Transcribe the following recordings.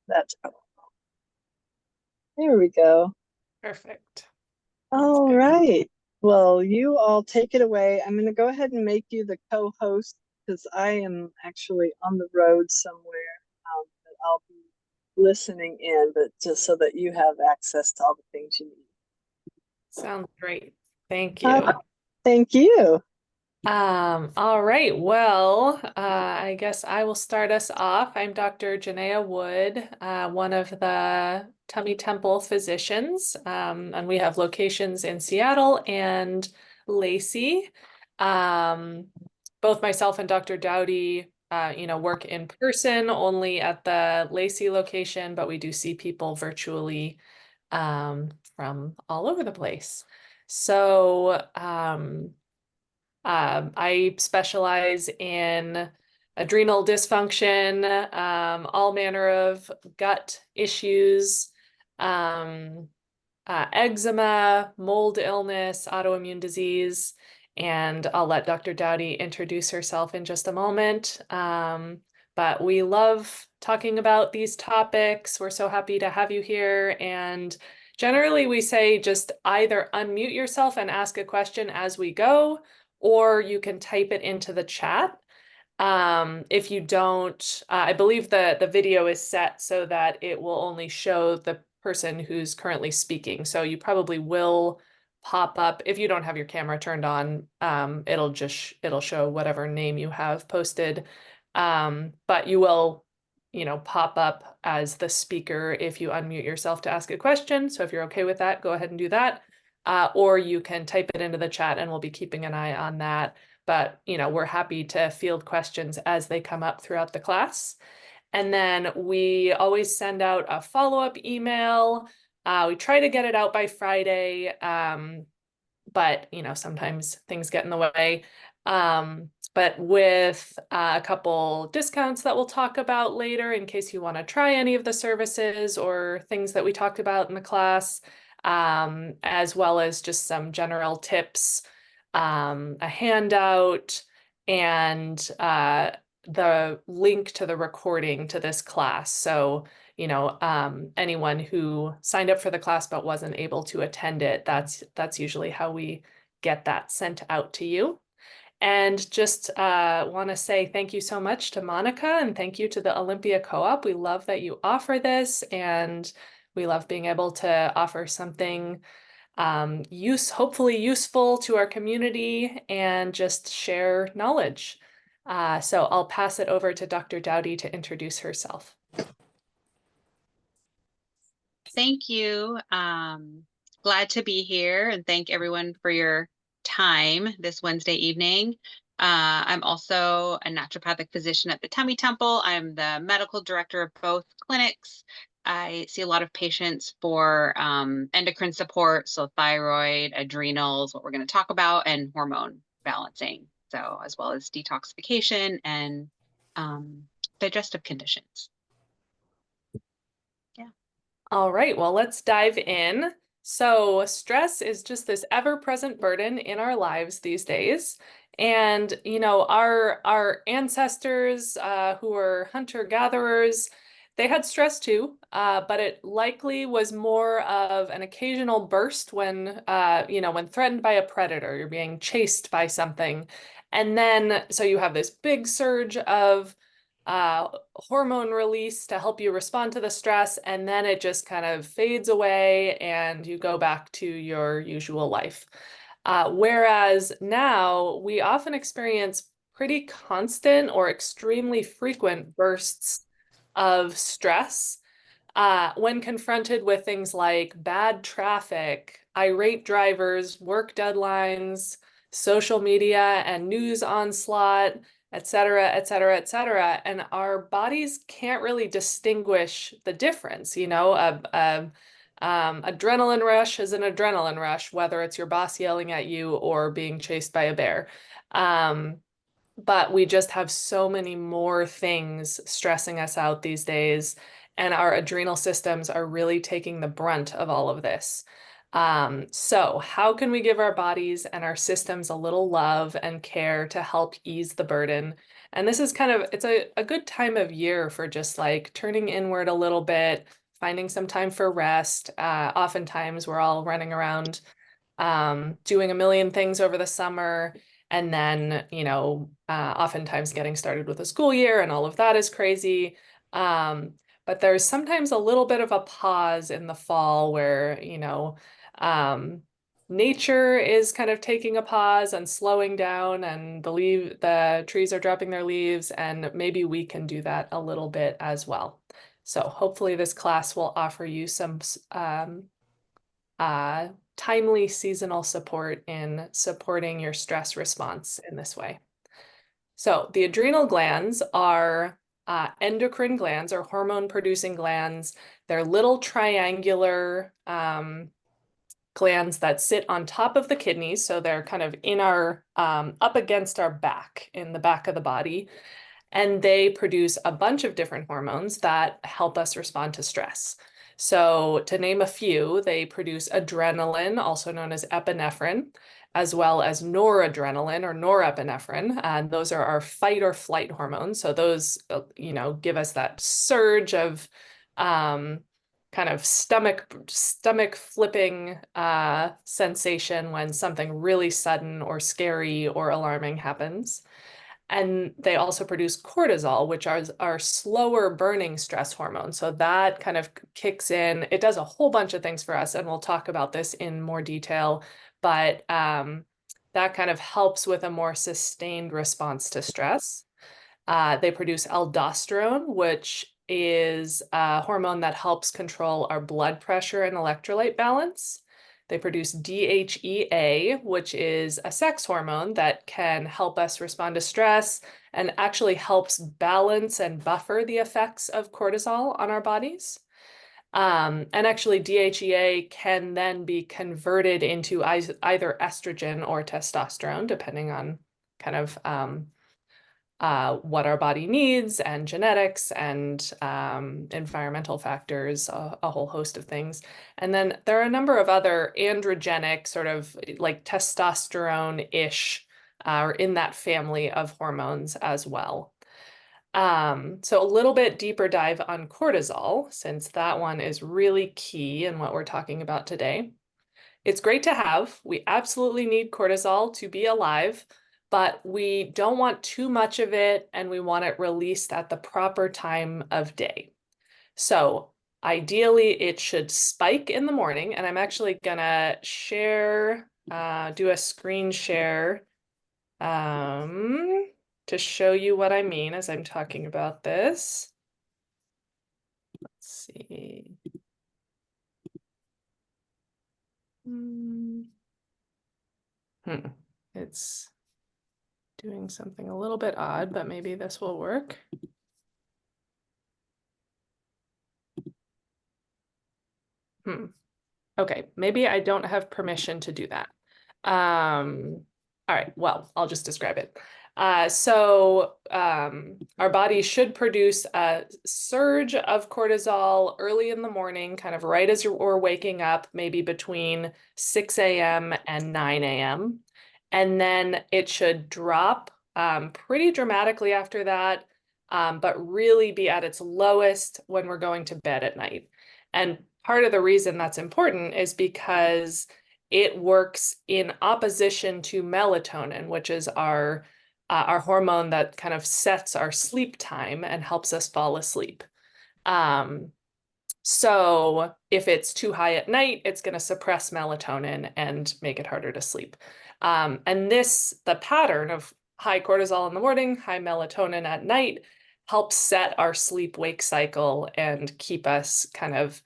That's there we go. Perfect. That's All good. right. Well, you all take it away. I'm going to go ahead and make you the co-host because I am actually on the road somewhere. But I'll be listening in, but just so that you have access to all the things you need. Sounds great. Thank Uh, you. Thank you. All right. Well, I guess I will start us off. I'm Dr. Jennea Wood, one of the Tummy Temple physicians, and we have locations in Seattle and Lacey. Um, Both myself and Dr. Doughty, work in person only at the Lacey location, but we do see people virtually, from all over the place. So, I specialize in adrenal dysfunction, all manner of gut issues, um, eczema, mold illness, autoimmune disease, and I'll let Dr. Doughty introduce herself in just a moment. But we love talking about these topics. We're so happy to have you here. And generally, we say just either unmute yourself and ask a question as we go, or you can type it into the chat. If you don't, I believe the video is set so that it will only show the person who's currently speaking. So you probably will pop up if you don't have your camera turned on. It'll show whatever name you have posted. But you will, pop up as the speaker if you unmute yourself to ask a question. So if you're okay with that, go ahead and do that. Or you can type it into the chat and we'll be keeping an eye on that. But, we're happy to field questions as they come up throughout the class. And then we always send out a follow-up email. We try to get it out by Friday, but, sometimes things get in the way. But with a couple discounts that we'll talk about later in case you want to try any of the services or things that we talked about in the class, as well as just some general tips, a handout, and the link to the recording to this class. So, anyone who signed up for the class but wasn't able to attend it, that's usually how we get that sent out to you. And just want to say thank you so much to Monica and thank you to the Olympia Co-op. We love that you offer this, and we love being able to offer something hopefully useful to our community and just share knowledge. So I'll pass it over to Dr. Doughty to introduce herself. Thank you. Glad to be here and thank everyone for your time this Wednesday evening. I'm also a naturopathic physician at the Tummy Temple. I'm the medical director of both clinics. I see a lot of patients for endocrine support, so thyroid, adrenals, what we're going to talk about, and hormone balancing, so as well as detoxification and digestive conditions. Yeah. All right, well, let's dive in. So stress is just this ever-present burden in our lives these days. And, our ancestors who were hunter-gatherers, they had stress too, but it likely was more of an occasional burst when, when threatened by a predator, you're being chased by something. And then, so you have this big surge of hormone release to help you respond to the stress, and then it just kind of fades away and you go back to your usual life. Whereas now we often experience pretty constant or extremely frequent bursts of stress when confronted with things like bad traffic, irate drivers, work deadlines, social media and news onslaught, et cetera, et cetera, et cetera. And our bodies can't really distinguish the difference. Adrenaline rush is an adrenaline rush, whether it's your boss yelling at you or being chased by a bear. But we just have so many more things stressing us out these days, and our adrenal systems are really taking the brunt of all of this. So how can we give our bodies and our systems a little love and care to help ease the burden? And this is kind of, it's a good time of year for just like turning inward a little bit, finding some time for rest. Oftentimes we're all running around doing a million things over the summer, and then, oftentimes getting started with a school year and all of that is crazy. But there's sometimes a little bit of a pause in the fall where, nature is kind of taking a pause and slowing down, and the trees are dropping their leaves, and maybe we can do that a little bit as well. So hopefully this class will offer you some timely seasonal support in supporting your stress response in this way. So the adrenal glands are endocrine glands or hormone-producing glands. They're little triangular glands that sit on top of the kidneys. So they're kind of in our, up against our back, in the back of the body. And they produce a bunch of different hormones that help us respond to stress. So to name a few, they produce adrenaline, also known as epinephrine, as well as noradrenaline or norepinephrine. And those are our fight or flight hormones. So those, give us that surge of kind of stomach flipping sensation when something really sudden or scary or alarming happens. And they also produce cortisol, which are our slower burning stress hormone. So that kind of kicks in. It does a whole bunch of things for us, and we'll talk about this in more detail. But that kind of helps with a more sustained response to stress. They produce aldosterone, which is a hormone that helps control our blood pressure and electrolyte balance. They produce DHEA, which is a sex hormone that can help us respond to stress and actually helps balance and buffer the effects of cortisol on our bodies. And actually DHEA can then be converted into either estrogen or testosterone, depending on kind of what our body needs and genetics and environmental factors, a whole host of things. And then there are a number of other androgenic, sort of like testosterone-ish, or in that family of hormones as well. So a little bit deeper dive on cortisol, since that one is really key in what we're talking about today. It's great to have. We absolutely need cortisol to be alive, but we don't want too much of it, and we want it released at the proper time of day. So ideally, it should spike in the morning, and I'm actually gonna share, do a screen share to show you what I mean as I'm talking about this. Let's see. It's doing something a little bit odd, but maybe this will work. Okay, maybe I don't have permission to do that. All right, well, I'll just describe it. So our body should produce a surge of cortisol early in the morning, kind of right as we're waking up, maybe between 6 a.m. and 9 a.m. And then it should drop pretty dramatically after that, but really be at its lowest when we're going to bed at night. And part of the reason that's important is because it works in opposition to melatonin, which is our hormone that kind of sets our sleep time and helps us fall asleep. So if it's too high at night, it's going to suppress melatonin and make it harder to sleep. And the pattern of high cortisol in the morning, high melatonin at night, helps set our sleep-wake cycle and keep us kind of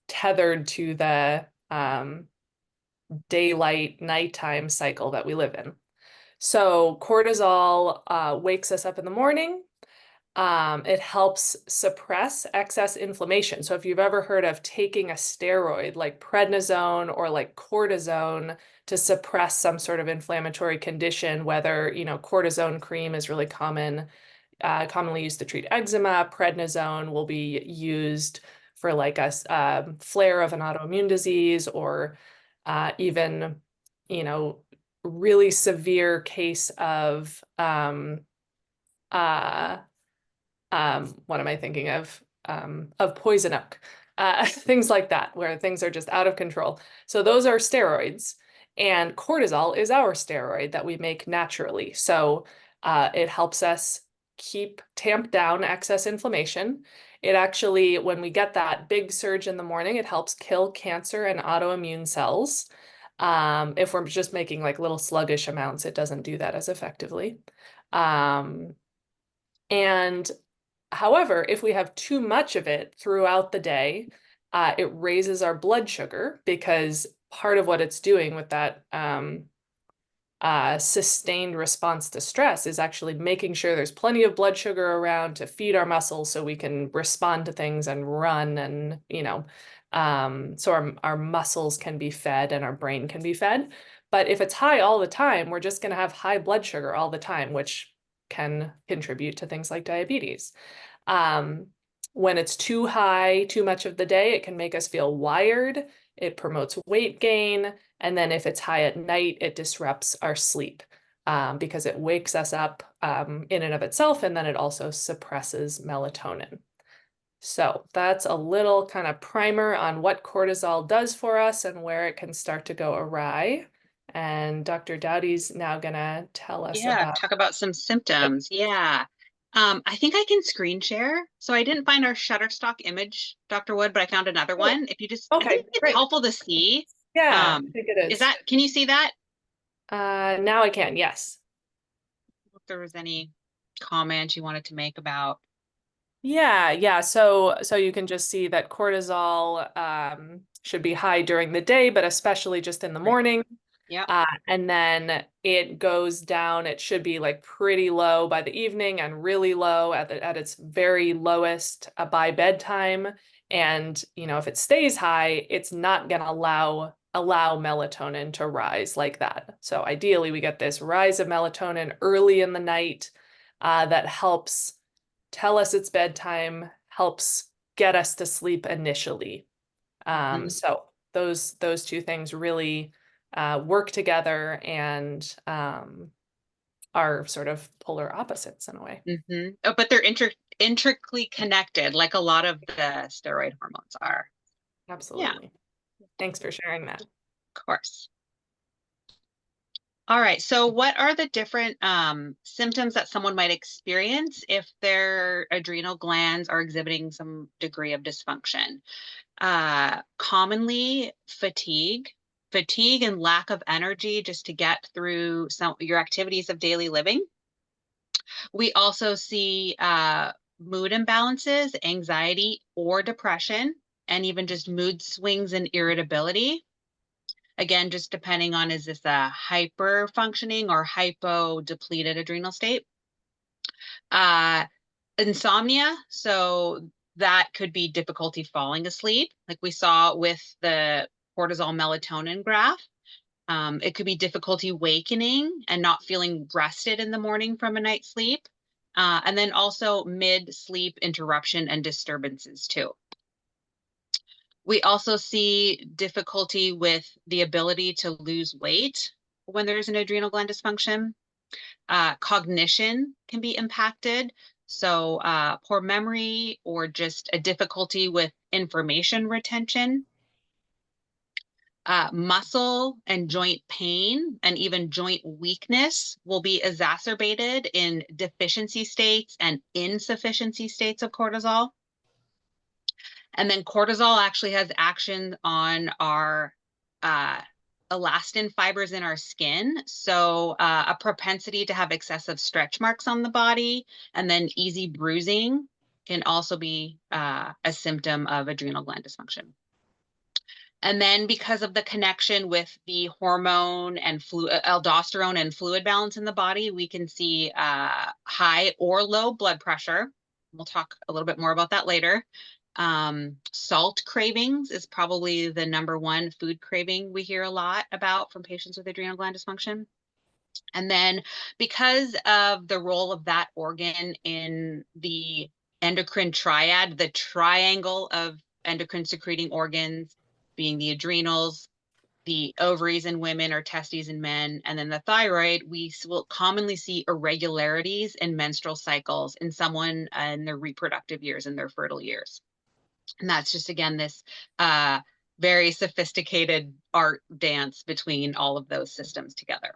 tethered to the daylight nighttime cycle that we live in. So cortisol wakes us up in the morning. It helps suppress excess inflammation. So if you've ever heard of taking a steroid like prednisone or like cortisone to suppress some sort of inflammatory condition, whether, cortisone cream is really commonly used to treat eczema, prednisone will be used for like a flare of an autoimmune disease, or even, really severe case of what am I thinking of poison oak, things like that, where things are just out of control. So those are steroids, and cortisol is our steroid that we make naturally. So it helps us tamp down excess inflammation. It actually, when we get that big surge in the morning, it helps kill cancer and autoimmune cells. If we're just making like little sluggish amounts, it doesn't do that as effectively. And however, if we have too much of it throughout the day, it raises our blood sugar, because part of what it's doing with that sustained response to stress is actually making sure there's plenty of blood sugar around to feed our muscles so we can respond to things and run, and so our muscles can be fed and our brain can be fed. But if it's high all the time, we're just going to have high blood sugar all the time, which can contribute to things like diabetes. When it's too high, too much of the day, it can make us feel wired. It promotes weight gain. And then if it's high at night, it disrupts our sleep because it wakes us up in and of itself. And then it also suppresses melatonin. So that's a little kind of primer on what cortisol does for us and where it can start to go awry. And Dr. Doughty's now going to tell us about. Talk about some symptoms. Yeah. I think I can screen share. So I didn't find our Shutterstock image, Dr. Wood, but I found another one. If you just, I think it's helpful to see. Yeah, I think it is. Can you see that? Now I can, yes. If there was any comment you wanted to make about. Yeah. So you can just see that cortisol should be high during the day, but especially just in the morning. Yeah. And then it goes down. It should be like pretty low by the evening and really low at its very lowest by bedtime. And if it stays high, it's not going to allow melatonin to rise like that. So ideally, we get this rise of melatonin early in the night that helps tell us it's bedtime, helps get us to sleep initially. So those two things really work together and are sort of polar opposites in a way. Oh, but they're intricately connected, like a lot of the steroid hormones are. Absolutely. Yeah. Thanks for sharing that. Of course. All right. So what are the different symptoms that someone might experience if their adrenal glands are exhibiting some degree of dysfunction? Commonly fatigue and lack of energy just to get through your activities of daily living. We also see mood imbalances, anxiety or depression, and even just mood swings and irritability. Again, just depending on, is this a hyper functioning or hypo depleted adrenal state? Insomnia. So that could be difficulty falling asleep, like we saw with the cortisol melatonin graph. It could be difficulty wakening and not feeling rested in the morning from a night's sleep. And then also mid-sleep interruption and disturbances too. We also see difficulty with the ability to lose weight when there's an adrenal gland dysfunction. Cognition can be impacted. So poor memory or just a difficulty with information retention. Muscle and joint pain and even joint weakness will be exacerbated in deficiency states and insufficiency states of cortisol. And then cortisol actually has action on our elastin fibers in our skin. So a propensity to have excessive stretch marks on the body, and then easy bruising can also be a symptom of adrenal gland dysfunction. And then because of the connection with the hormone and aldosterone and fluid balance in the body, we can see high or low blood pressure. We'll talk a little bit more about that later. Salt cravings is probably the #1 food craving we hear a lot about from patients with adrenal gland dysfunction. And then because of the role of that organ in the endocrine triad, the triangle of endocrine secreting organs being the adrenals, the ovaries in women or testes in men, and then the thyroid, we will commonly see irregularities in menstrual cycles in someone in their reproductive years, in their fertile years. And that's just, again, this very sophisticated art dance between all of those systems together.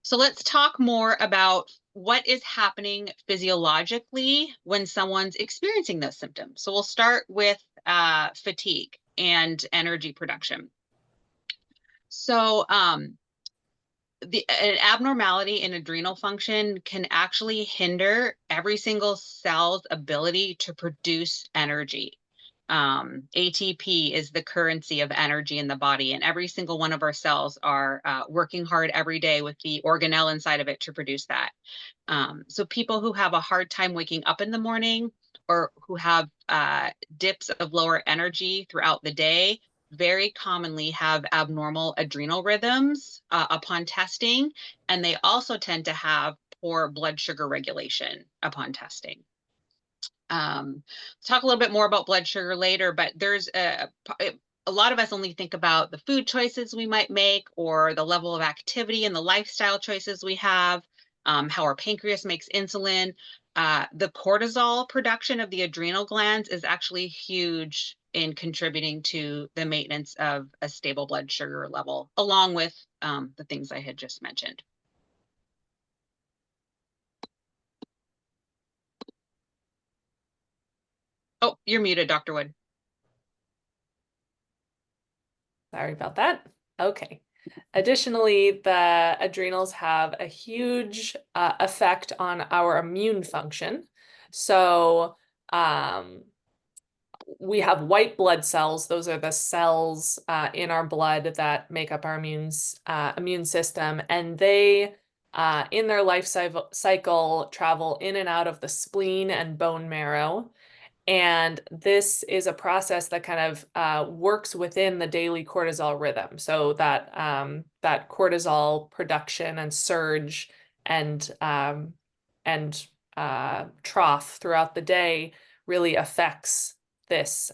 So let's talk more about what is happening physiologically when someone's experiencing those symptoms. So we'll start with fatigue and energy production. So an abnormality in adrenal function can actually hinder every single cell's ability to produce energy. ATP is the currency of energy in the body, and every single one of our cells are working hard every day with the organelle inside of it to produce that. So people who have a hard time waking up in the morning, or who have dips of lower energy throughout the day, very commonly have abnormal adrenal rhythms upon testing, and they also tend to have poor blood sugar regulation upon testing. Talk a little bit more about blood sugar later, but there's a lot of us only think about the food choices we might make, or the level of activity and the lifestyle choices we have, how our pancreas makes insulin. The cortisol production of the adrenal glands is actually huge in contributing to the maintenance of a stable blood sugar level, along with the things I had just mentioned. Oh, you're muted, Dr. Wood. Sorry about that. Okay. Additionally, the adrenals have a huge effect on our immune function. So we have white blood cells. Those are the cells in our blood that make up our immune system. And they, in their life cycle, travel in and out of the spleen and bone marrow. And this is a process that kind of works within the daily cortisol rhythm. So that that cortisol production and surge and trough throughout the day really affects this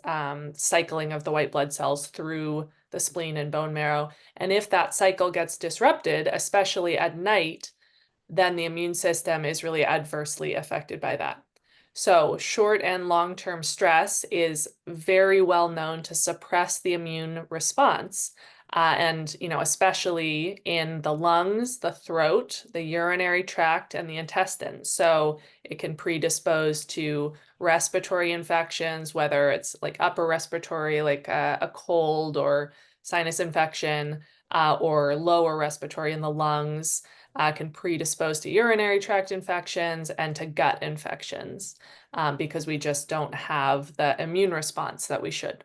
cycling of the white blood cells through the spleen and bone marrow. And if that cycle gets disrupted, especially at night, then the immune system is really adversely affected by that. So short and long-term stress is very well known to suppress the immune response. And, especially in the lungs, the throat, the urinary tract, and the intestines. So it can predispose to respiratory infections, whether it's like upper respiratory, like a cold or sinus infection, or lower respiratory in the lungs. Can predispose to urinary tract infections and to gut infections because we just don't have the immune response that we should.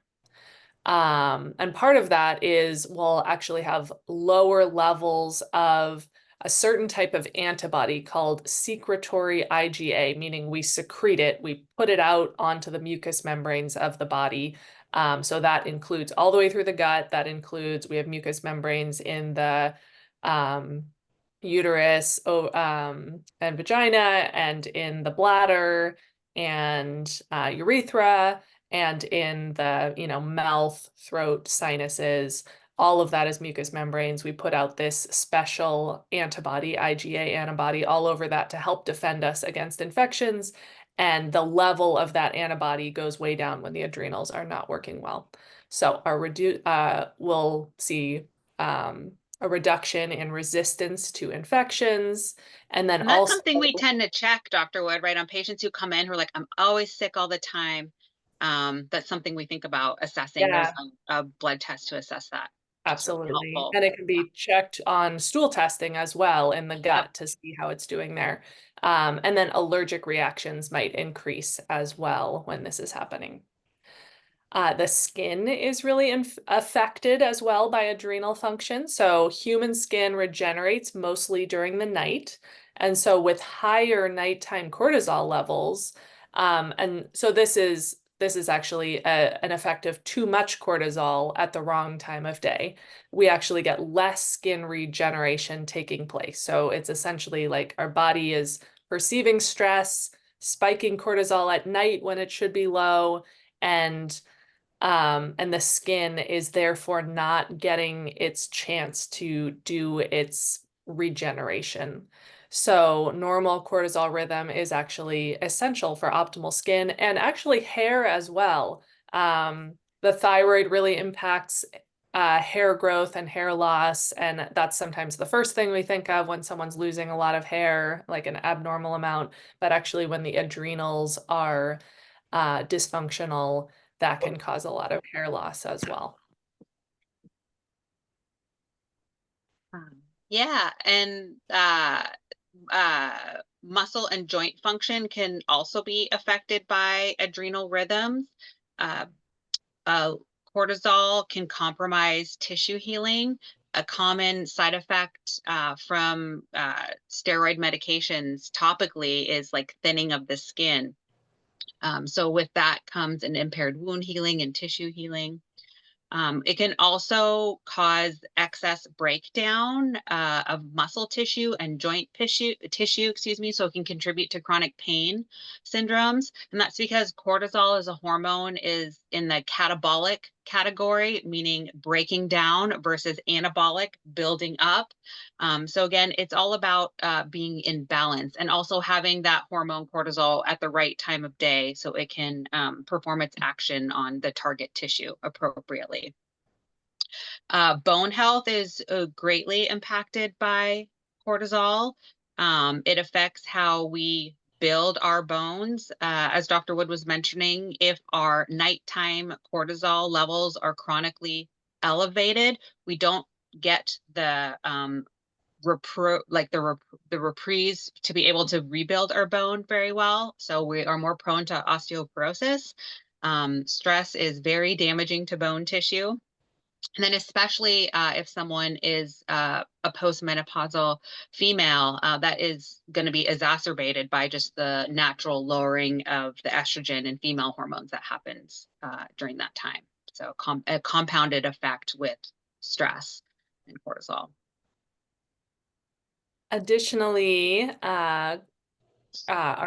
And part of that is we'll actually have lower levels of a certain type of antibody called secretory IgA, meaning we secrete it, we put it out onto the mucous membranes of the body. So that includes all the way through the gut. That includes, we have mucous membranes in the uterus and vagina, and in the bladder and urethra, and in the mouth, throat, sinuses. All of that is mucous membranes. We put out this special antibody, IgA antibody, all over that to help defend us against infections. And the level of that antibody goes way down when the adrenals are not working well. So we'll see a reduction in resistance to infections. And then that's also something we tend to check, Dr. Wood, right? On patients who come in who are like, I'm always sick all the time. That's something we think about assessing. Yeah. There's a blood test to assess that. Absolutely. Really, and it can be checked on stool testing as well in the gut to see how it's doing there. And then allergic reactions might increase as well when this is happening. The skin is really affected as well by adrenal function. So human skin regenerates mostly during the night. And so with higher nighttime cortisol levels, and so this is actually an effect of too much cortisol at the wrong time of day. We actually get less skin regeneration taking place. So it's essentially like our body is perceiving stress, spiking cortisol at night when it should be low, and And the skin is therefore not getting its chance to do its regeneration. So normal cortisol rhythm is actually essential for optimal skin and actually hair as well. The thyroid really impacts hair growth and hair loss, and that's sometimes the first thing we think of when someone's losing a lot of hair, like an abnormal amount. But actually, when the adrenals are dysfunctional, that can cause a lot of hair loss as well. Yeah, and muscle and joint function can also be affected by adrenal rhythms. Uh, Cortisol can compromise tissue healing. A common side effect from steroid medications topically is like thinning of the skin. So with that comes an impaired wound healing and tissue healing. It can also cause excess breakdown of muscle tissue and joint tissue, so it can contribute to chronic pain syndromes. And that's because cortisol as a hormone is in the catabolic category, meaning breaking down, versus anabolic, building up. So again, it's all about being in balance and also having that hormone cortisol at the right time of day so it can perform its action on the target tissue appropriately. Bone health is greatly impacted by cortisol. It affects how we build our bones. As Dr. Wood was mentioning, if our nighttime cortisol levels are chronically elevated, we don't get the reprise to be able to rebuild our bone very well. So we are more prone to osteoporosis. Stress is very damaging to bone tissue. And then especially if someone is a postmenopausal female, that is going to be exacerbated by just the natural lowering of the estrogen and female hormones that happens during that time. So a compounded effect with stress and cortisol. Additionally, our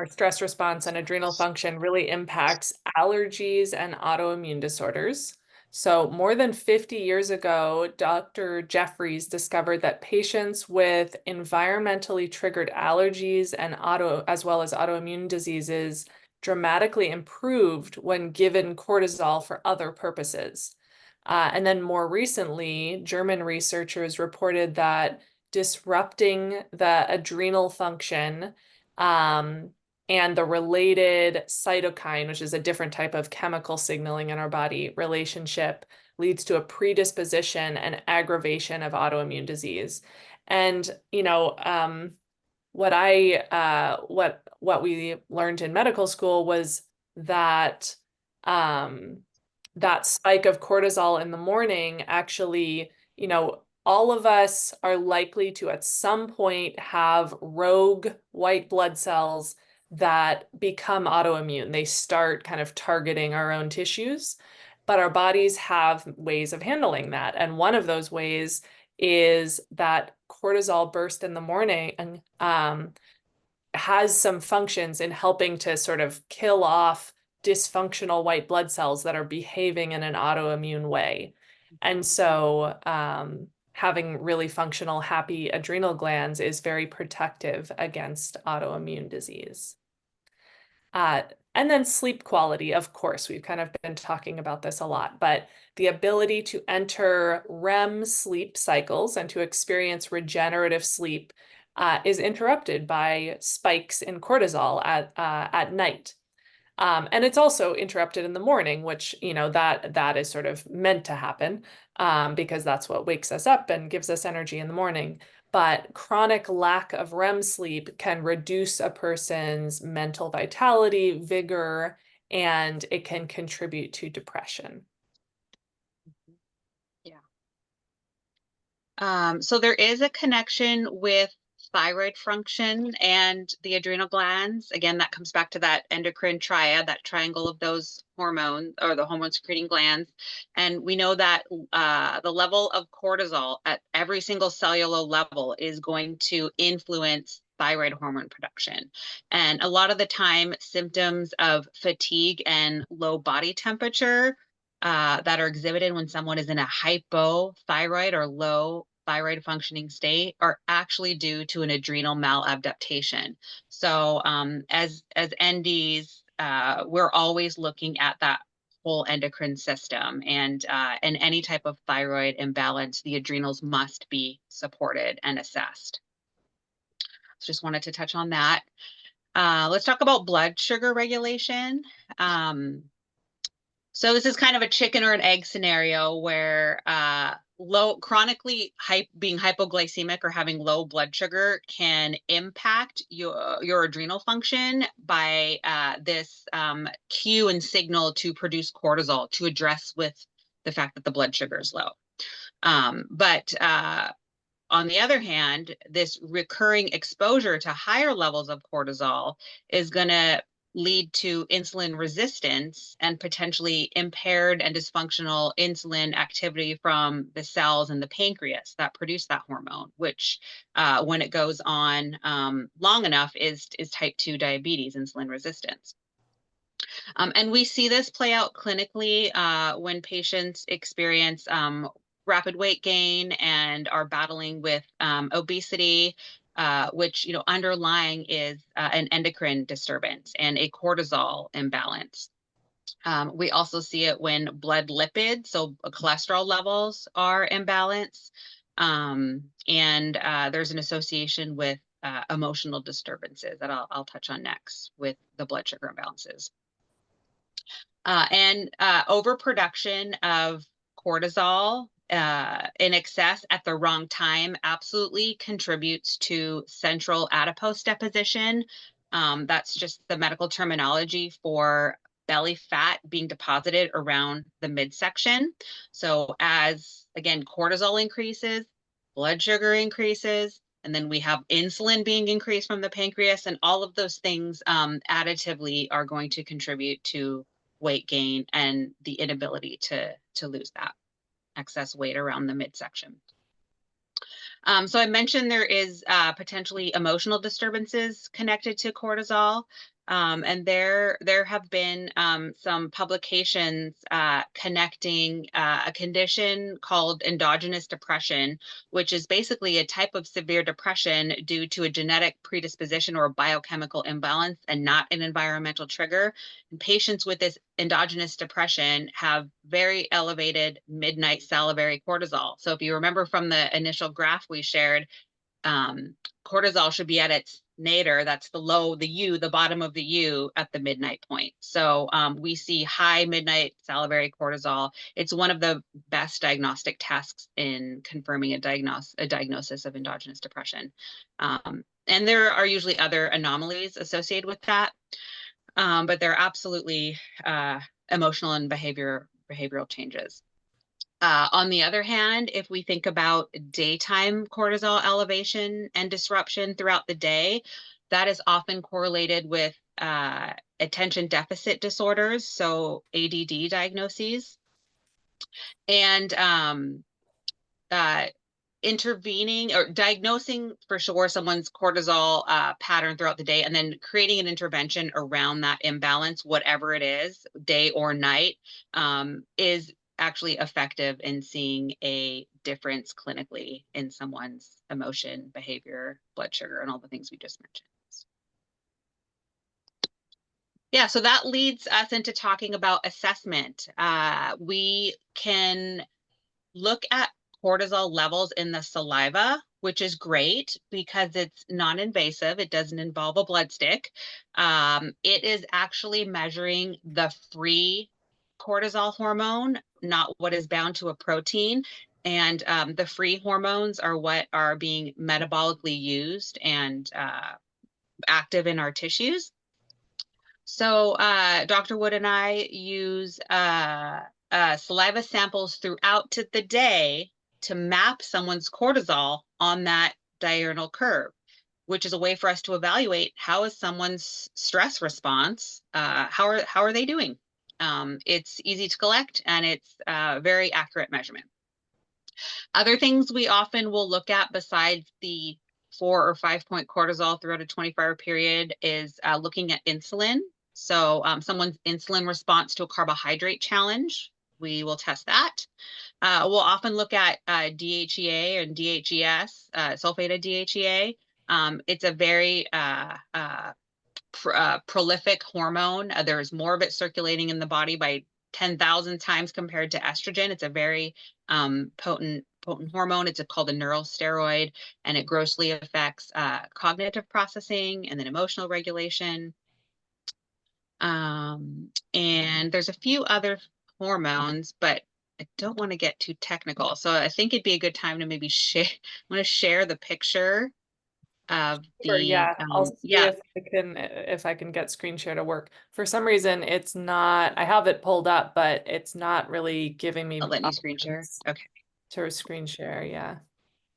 stress response and adrenal function really impacts allergies and autoimmune disorders. So more than 50 years ago, Dr. Jeffries discovered that patients with environmentally triggered allergies and as well as autoimmune diseases dramatically improved when given cortisol for other purposes. And then more recently, German researchers reported that disrupting the adrenal function and the related cytokine, which is a different type of chemical signaling in our body relationship, leads to a predisposition and aggravation of autoimmune disease. And, you know, what we learned in medical school was that that spike of cortisol in the morning actually, you know, all of us are likely to at some point have rogue white blood cells that become autoimmune. They start kind of targeting our own tissues, but our bodies have ways of handling that. And one of those ways is that cortisol burst in the morning and has some functions in helping to sort of kill off dysfunctional white blood cells that are behaving in an autoimmune way. And so having really functional, happy adrenal glands is very protective against autoimmune disease. And then sleep quality, of course, we've kind of been talking about this a lot, but the ability to enter REM sleep cycles and to experience regenerative sleep is interrupted by spikes in cortisol at night. And it's also interrupted in the morning, which, you know, that is sort of meant to happen because that's what wakes us up and gives us energy in the morning. But chronic lack of REM sleep can reduce a person's mental vitality, vigor, and it can contribute to depression. Yeah. So there is a connection with thyroid function and the adrenal glands. Again, that comes back to that endocrine triad, that triangle of those hormones or the hormone secreting glands. And we know that the level of cortisol at every single cellular level is going to influence thyroid hormone production. And a lot of the time, symptoms of fatigue and low body temperature that are exhibited when someone is in a hypothyroid or low thyroid functioning state are actually due to an adrenal maladaptation. So as NDs, we're always looking at that whole endocrine system, and any type of thyroid imbalance, the adrenals must be supported and assessed. So just wanted to touch on that. Let's talk about blood sugar regulation. So this is kind of a chicken or an egg scenario where chronically being hypoglycemic or having low blood sugar can impact your adrenal function by this cue and signal to produce cortisol to address with the fact that the blood sugar is low. But on the other hand, this recurring exposure to higher levels of cortisol is going to lead to insulin resistance and potentially impaired and dysfunctional insulin activity from the cells in the pancreas that produce that hormone, which when it goes on long enough is type 2 diabetes, insulin resistance. And we see this play out clinically when patients experience rapid weight gain and are battling with obesity, which, underlying is an endocrine disturbance and a cortisol imbalance. We also see it when blood lipids, so cholesterol levels, are imbalanced. And there's an association with emotional disturbances that I'll touch on next with the blood sugar imbalances. And overproduction of cortisol in excess at the wrong time absolutely contributes to central adipose deposition. That's just the medical terminology for belly fat being deposited around the midsection. So as, again, cortisol increases, blood sugar increases, and then we have insulin being increased from the pancreas, and all of those things additively are going to contribute to weight gain and the inability to lose that excess weight around the midsection. So I mentioned there is potentially emotional disturbances connected to cortisol. And there have been some publications connecting a condition called endogenous depression, which is basically a type of severe depression due to a genetic predisposition or a biochemical imbalance and not an environmental trigger. And patients with this endogenous depression have very elevated midnight salivary cortisol. So if you remember from the initial graph we shared, cortisol should be at its nadir, that's the bottom of the U at the midnight point. So we see high midnight salivary cortisol. It's one of the best diagnostic tests in confirming a diagnosis of endogenous depression. And there are usually other anomalies associated with that, but they're absolutely emotional and behavioral changes. On the other hand, if we think about daytime cortisol elevation and disruption throughout the day, that is often correlated with attention deficit disorders, so ADD diagnoses, and intervening or diagnosing for sure someone's cortisol pattern throughout the day and then creating an intervention around that imbalance, whatever it is, day or night, is actually effective in seeing a difference clinically in someone's emotion, behavior, blood sugar, and all the things we just mentioned. Yeah, so that leads us into talking about assessment. We can look at cortisol levels in the saliva, which is great because it's non-invasive. It doesn't involve a blood stick. It is actually measuring the free cortisol hormone, not what is bound to a protein. And the free hormones are what are being metabolically used and active in our tissues. So Dr. Wood and I use saliva samples throughout the day to map someone's cortisol on that diurnal curve, which is a way for us to evaluate how is someone's stress response, how are they doing. It's easy to collect and it's a very accurate measurement. Other things we often will look at besides the 4 or 5 point cortisol throughout a 24-hour period is looking at insulin. So someone's insulin response to a carbohydrate challenge, we will test that. We'll often look at DHEA and DHES, sulfated DHEA. It's a very prolific hormone. There's more of it circulating in the body by 10,000 times compared to estrogen. It's a very potent hormone. It's called a neural steroid, and it grossly affects cognitive processing and then emotional regulation. And there's a few other hormones, but I don't want to get too technical. So I think it'd be a good time to maybe share. I'm going to share the picture of Sure, the yeah. I'll see yeah. if I can get screen share to work. For some reason, it's not, I have it pulled up, but it's not really giving me I'll let you screen share. options Okay. to screen share, yeah.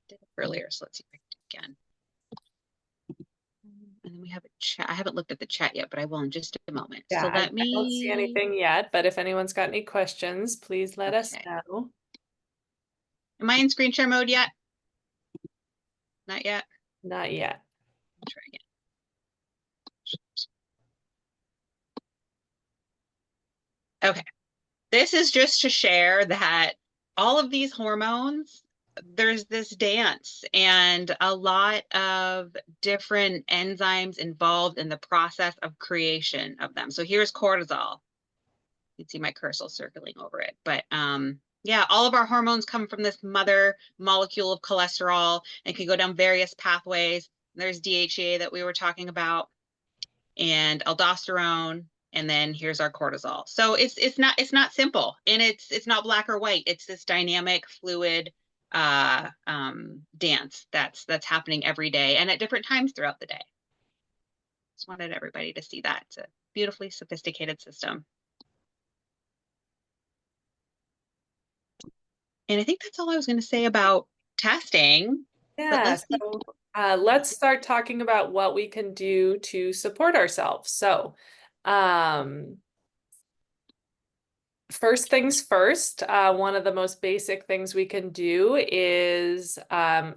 Did it earlier, so let's see if I can do it again. And then we have a chat. I haven't looked at the chat yet, but I will in just a moment. Yeah, So let I don't see anything yet, but if anyone's got any questions, please let us know. Am I in screen share mode yet? Not yet? Not yet. I'll try again. Okay. This is just to share that all of these hormones, there's this dance and a lot of different enzymes involved in the process of creation of them. So here's cortisol. You can see my cursor circling over it. But yeah, all of our hormones come from this mother molecule of cholesterol and can go down various pathways. There's DHEA that we were talking about, and aldosterone, and then here's our cortisol. So it's not simple, and it's not black or white. It's this dynamic, fluid dance that's happening every day and at different times throughout the day. Just wanted everybody to see that. It's a beautifully sophisticated system. And I think that's all I was going to say about testing. Yeah, so let's start talking about what we can do to support ourselves. So first things first, one of the most basic things we can do is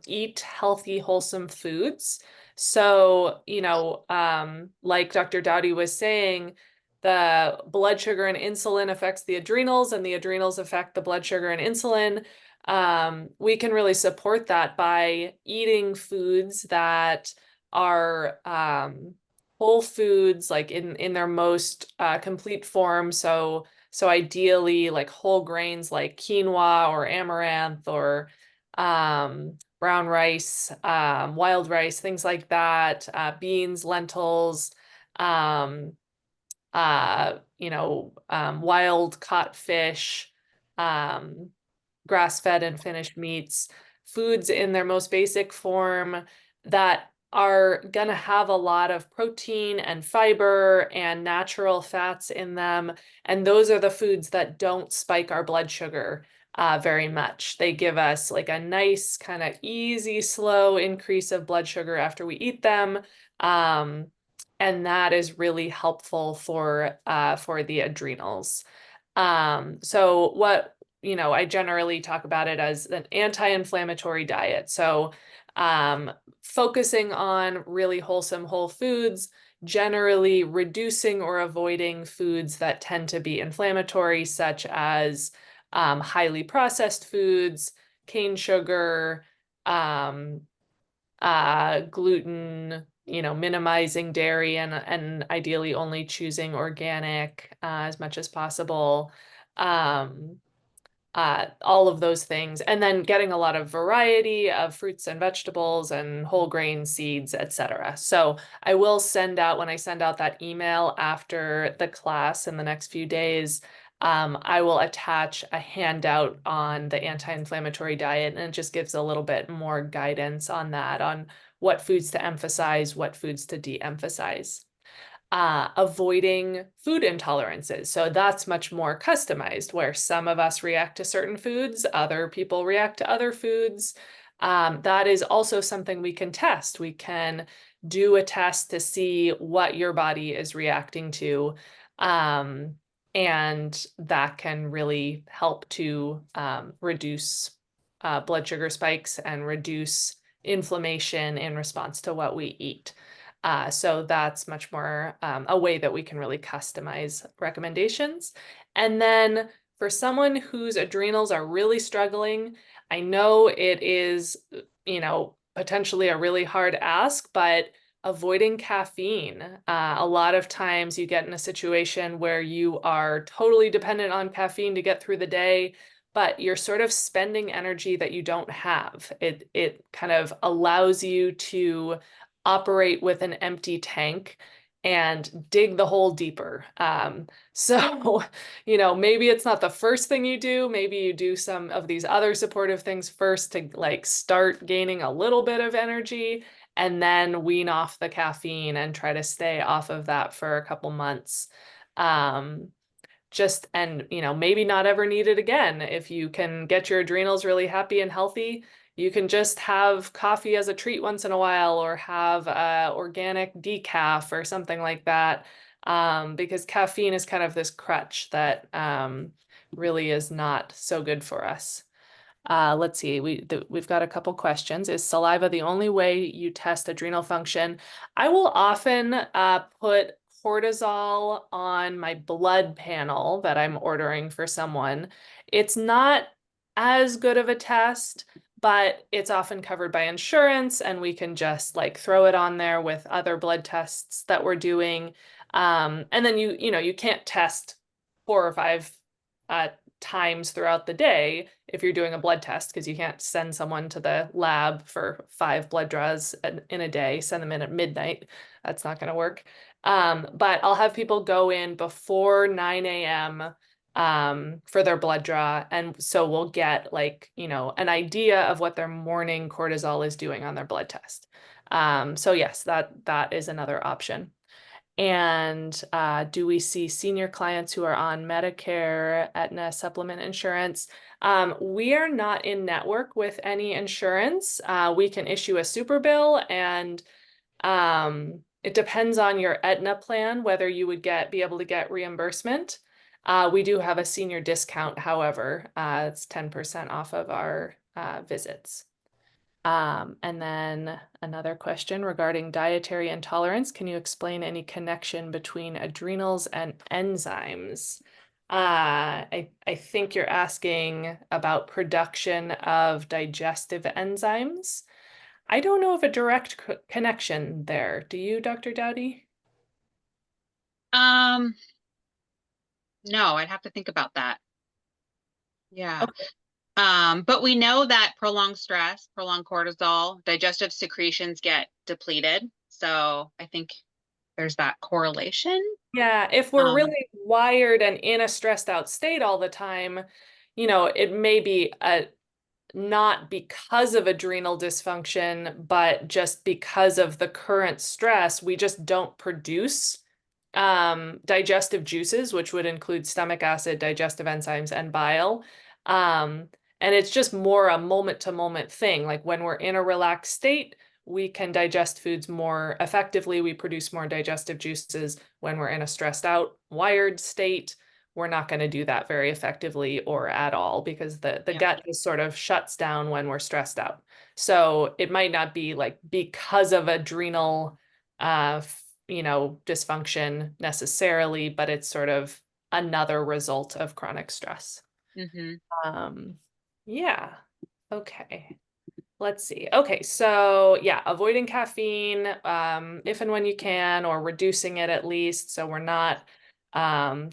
eat healthy, wholesome foods. So, you know, like Dr. Doughty was saying, the blood sugar and insulin affects the adrenals, and the adrenals affect the blood sugar and insulin. We can really support that by eating foods that are whole foods, like in their most complete form. So ideally, like whole grains like quinoa or amaranth or brown rice, wild rice, things like that, beans, lentils, you know, wild caught fish, grass-fed and finished meats, foods in their most basic form that are going to have a lot of protein and fiber and natural fats in them. And those are the foods that don't spike our blood sugar very much. They give us like a nice kind of easy, slow increase of blood sugar after we eat them. And that is really helpful for the adrenals. So what, you know, I generally talk about it as an anti-inflammatory diet. So focusing on really wholesome whole foods, generally reducing or avoiding foods that tend to be inflammatory, such as highly processed foods, cane sugar, gluten, you know, minimizing dairy and ideally only choosing organic as much as possible. All of those things, and then getting a lot of variety of fruits and vegetables and whole grain seeds, etc. So I will send out, when I send out that email after the class in the next few days, I will attach a handout on the anti-inflammatory diet, and it just gives a little bit more guidance on that, on what foods to emphasize, what foods to de-emphasize. Avoiding food intolerances. So that's much more customized, where some of us react to certain foods, other people react to other foods. That is also something we can test. We can do a test to see what your body is reacting to. And that can really help to reduce blood sugar spikes and reduce inflammation in response to what we eat. So that's much more a way that we can really customize recommendations. And then for someone whose adrenals are really struggling, I know it is, potentially a really hard ask, but avoiding caffeine. A lot of times you get in a situation where you are totally dependent on caffeine to get through the day, but you're sort of spending energy that you don't have. It kind of allows you to operate with an empty tank and dig the hole deeper. So, maybe it's not the first thing you do. Maybe you do some of these other supportive things first to like start gaining a little bit of energy, and then wean off the caffeine and try to stay off of that for a couple months. Maybe not ever need it again. If you can get your adrenals really happy and healthy, you can just have coffee as a treat once in a while, or have organic decaf or something like that, because caffeine is kind of this crutch that really is not so good for us. Let's see, we've got a couple questions. Is saliva the only way you test adrenal function? I will often put cortisol on my blood panel that I'm ordering for someone. It's not as good of a test, but it's often covered by insurance, and we can just like throw it on there with other blood tests that we're doing. And then you can't test 4 or 5 times throughout the day if you're doing a blood test, because you can't send someone to the lab for 5 blood draws in a day, send them in at midnight. That's not going to work. But I'll have people go in before 9 a.m. For their blood draw. And so we'll get an idea of what their morning cortisol is doing on their blood test. So yes, that is another option. And do we see senior clients who are on Medicare, Aetna, supplement insurance? We are not in network with any insurance. We can issue a super bill, and it depends on your Aetna plan whether you would be able to get reimbursement. We do have a senior discount, however. It's 10% off of our visits. And then another question regarding dietary intolerance. Can you explain any connection between adrenals and enzymes? I think you're asking about production of digestive enzymes. I don't know of a direct connection there. Do you, Dr. Doughty? No, I'd have to think about that. Yeah. Okay. But we know that prolonged stress, prolonged cortisol, digestive secretions get depleted. So I think there's that correlation. Yeah, if we're really wired and in a stressed out state all the time, it may be not because of adrenal dysfunction, but just because of the current stress, we just don't produce digestive juices, which would include stomach acid, digestive enzymes, and bile. And it's just more a moment-to-moment thing. Like when we're in a relaxed state, we can digest foods more effectively. We produce more digestive juices. When we're in a stressed out, wired state, we're not going to do that very effectively or at all, because the gut just sort of shuts down when we're stressed out. So it might not be like because of adrenal dysfunction necessarily, but it's sort of another result of chronic stress. Yeah. Okay. Let's see. Okay. So yeah, avoiding caffeine, if and when you can, or reducing it at least, so we're not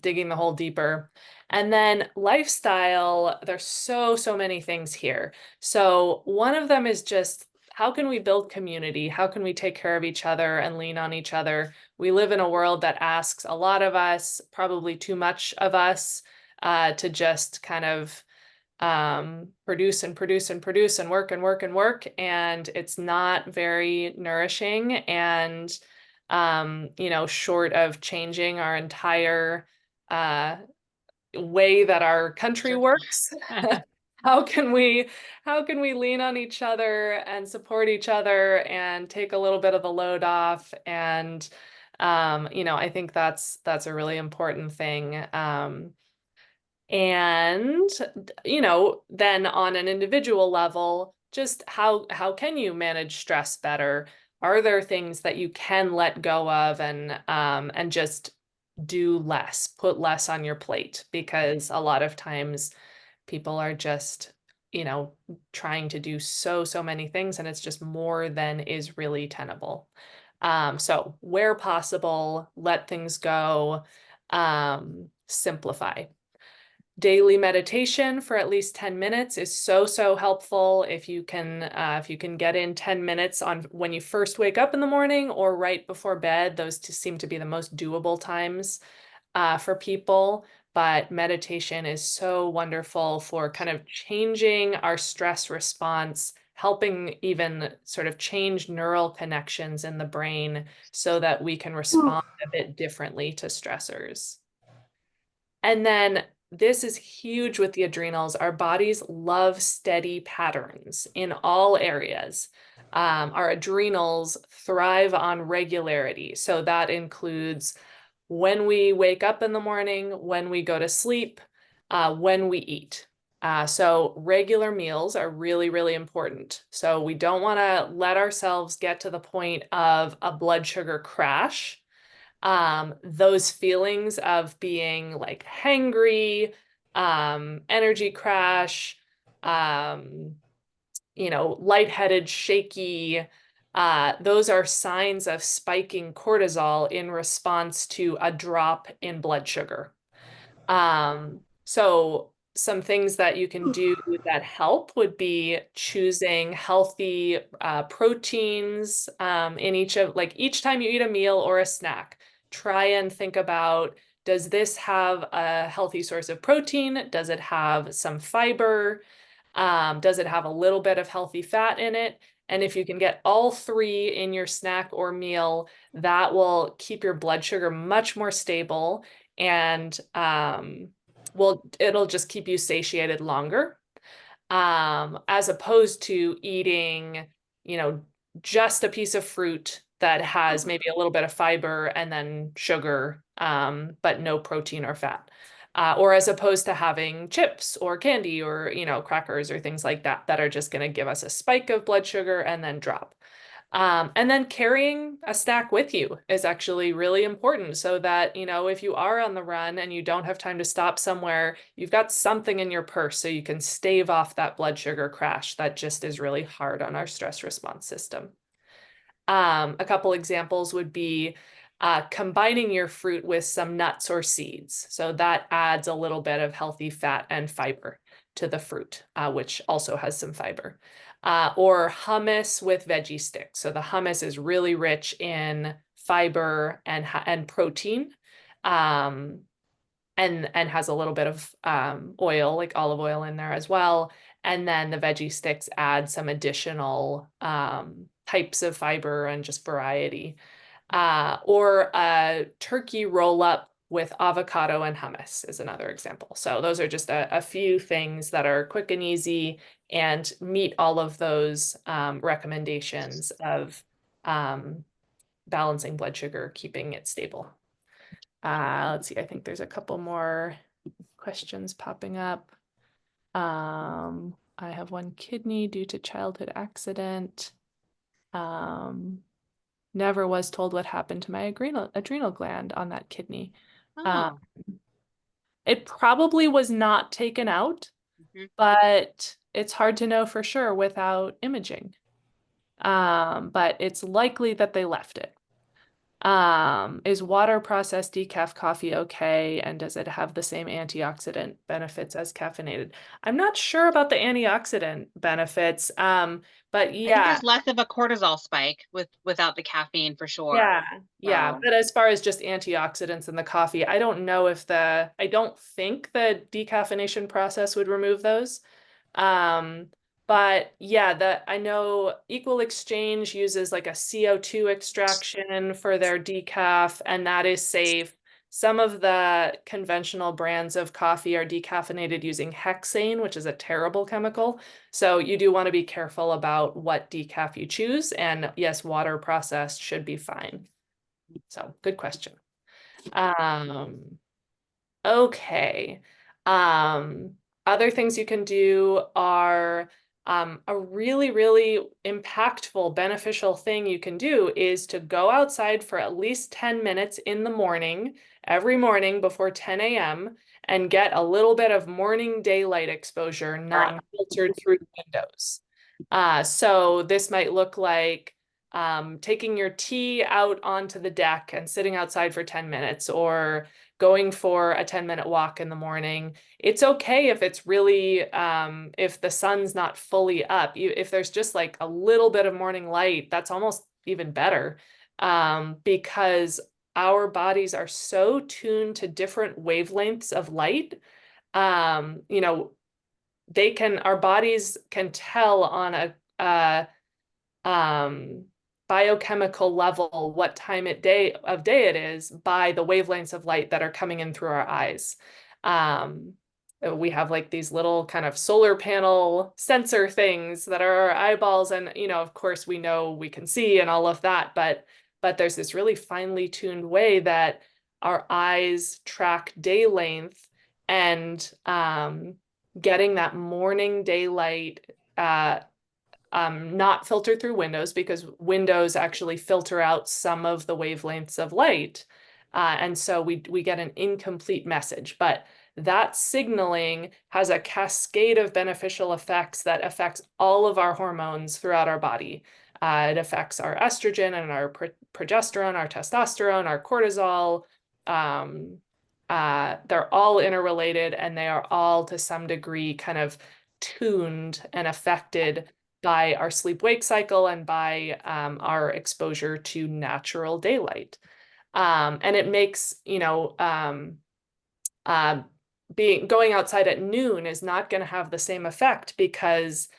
digging the hole deeper. And then lifestyle, there's so many things here. So one of them is just, how can we build community? How can we take care of each other and lean on each other? We live in a world that asks a lot of us, probably too much of us, to just kind of produce and produce and produce and work and work and work. And it's not very nourishing. And, short of changing our entire way that our country works, how can we lean on each other and support each other and take a little bit of the load off? And, I think that's a really important thing. And, then on an individual level, just how can you manage stress better? Are there things that you can let go of and just do less, put less on your plate, because a lot of times people are just, trying to do so many things, and it's just more than is really tenable. So where possible, let things go, simplify. Daily meditation for at least 10 minutes is so helpful. If you can get in 10 minutes on when you first wake up in the morning or right before bed, those seem to be the most doable times for people. But meditation is so wonderful for kind of changing our stress response, helping even sort of change neural connections in the brain so that we can respond a bit differently to stressors. And then this is huge with the adrenals. Our bodies love steady patterns in all areas. Our adrenals thrive on regularity. So that includes when we wake up in the morning, when we go to sleep, when we eat. So regular meals are really important. So we don't want to let ourselves get to the point of a blood sugar crash. Those feelings of being like hangry, energy crash, lightheaded, shaky, those are signs of spiking cortisol in response to a drop in blood sugar. So some things that you can do that help would be choosing healthy proteins in each time you eat a meal or a snack, try and think about, does this have a healthy source of protein? Does it have some fiber? Does it have a little bit of healthy fat in it? And if you can get all three in your snack or meal, that will keep your blood sugar much more stable, and it'll just keep you satiated longer, as opposed to eating, just a piece of fruit that has maybe a little bit of fiber and then sugar, but no protein or fat. Or as opposed to having chips or candy or, crackers or things like that, that are just going to give us a spike of blood sugar and then drop. And then carrying a snack with you is actually really important, so that, if you are on the run and you don't have time to stop somewhere, you've got something in your purse so you can stave off that blood sugar crash that just is really hard on our stress response system. A couple examples would be combining your fruit with some nuts or seeds. So that adds a little bit of healthy fat and fiber to the fruit, which also has some fiber. Or hummus with veggie sticks. So the hummus is really rich in fiber and protein, and has a little bit of oil, like olive oil, in there as well. And then the veggie sticks add some additional types of fiber and just variety. Or a turkey roll up with avocado and hummus is another example. So those are just a few things that are quick and easy and meet all of those recommendations of balancing blood sugar, keeping it stable. Let's see, I think there's a couple more questions popping up. I have one: kidney due to childhood accident. Never was told what happened to my adrenal gland on that kidney. Oh. It probably was not taken out, but it's hard to know for sure without imaging. But it's likely that they left it. Is water processed decaf coffee okay? And does it have the same antioxidant benefits as caffeinated? I'm not sure about the antioxidant benefits, but I think yeah. there's less of a cortisol spike without the caffeine for sure. Yeah. But as far as just antioxidants in the coffee, I don't think the decaffeination process would remove those. But yeah, I know Equal Exchange uses like a CO2 extraction for their decaf, and that is safe. Some of the conventional brands of coffee are decaffeinated using hexane, which is a terrible chemical. So you do want to be careful about what decaf you choose. And yes, water processed should be fine. So good question. Okay. Other things you can do are A really, really impactful, beneficial thing you can do is to go outside for at least 10 minutes in the morning, every morning before 10 a.m., and get a little bit of morning daylight exposure, non-filtered through windows. So this might look like taking your tea out onto the deck and sitting outside for 10 minutes, or going for a 10-minute walk in the morning. It's okay if it's really, if the sun's not fully up. If there's just like a little bit of morning light, that's almost even better, because our bodies are so tuned to different wavelengths of light. You know, our bodies can tell on a biochemical level what time of day it is by the wavelengths of light that are coming in through our eyes. We have like these little kind of solar panel sensor things that are our eyeballs, and of course we know we can see and all of that, but there's this really finely tuned way that our eyes track day length, and getting that morning daylight, not filtered through windows, because windows actually filter out some of the wavelengths of light. And so we get an incomplete message. But that signaling has a cascade of beneficial effects that affects all of our hormones throughout our body. It affects our estrogen and our progesterone, our testosterone, our cortisol. They're all interrelated, and they are all to some degree kind of tuned and affected by our sleep-wake cycle and by our exposure to natural daylight. And it makes, going outside at noon is not going to have the same effect, because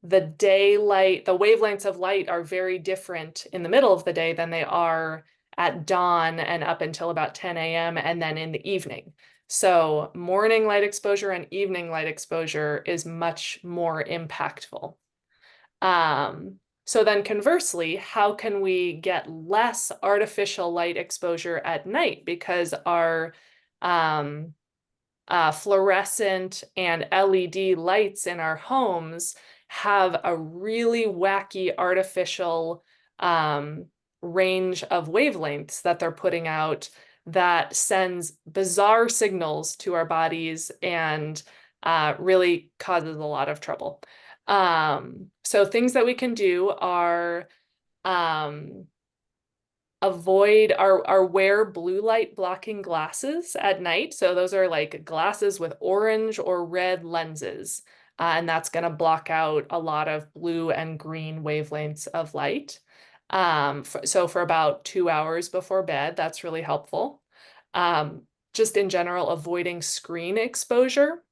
the daylight, the wavelengths of light are very different in the middle of the day than they are at dawn and up until about 10 a.m. and then in the evening. So morning light exposure and evening light exposure is much more impactful. So then conversely, how can we get less artificial light exposure at night? Because our fluorescent and LED lights in our homes have a really wacky artificial range of wavelengths that they're putting out that sends bizarre signals to our bodies and really causes a lot of trouble. So things that we can do are avoid or wear blue light blocking glasses at night. So those are like glasses with orange or red lenses, and that's going to block out a lot of blue and green wavelengths of light. So for about 2 hours before bed, that's really helpful. Just in general, avoiding screen exposure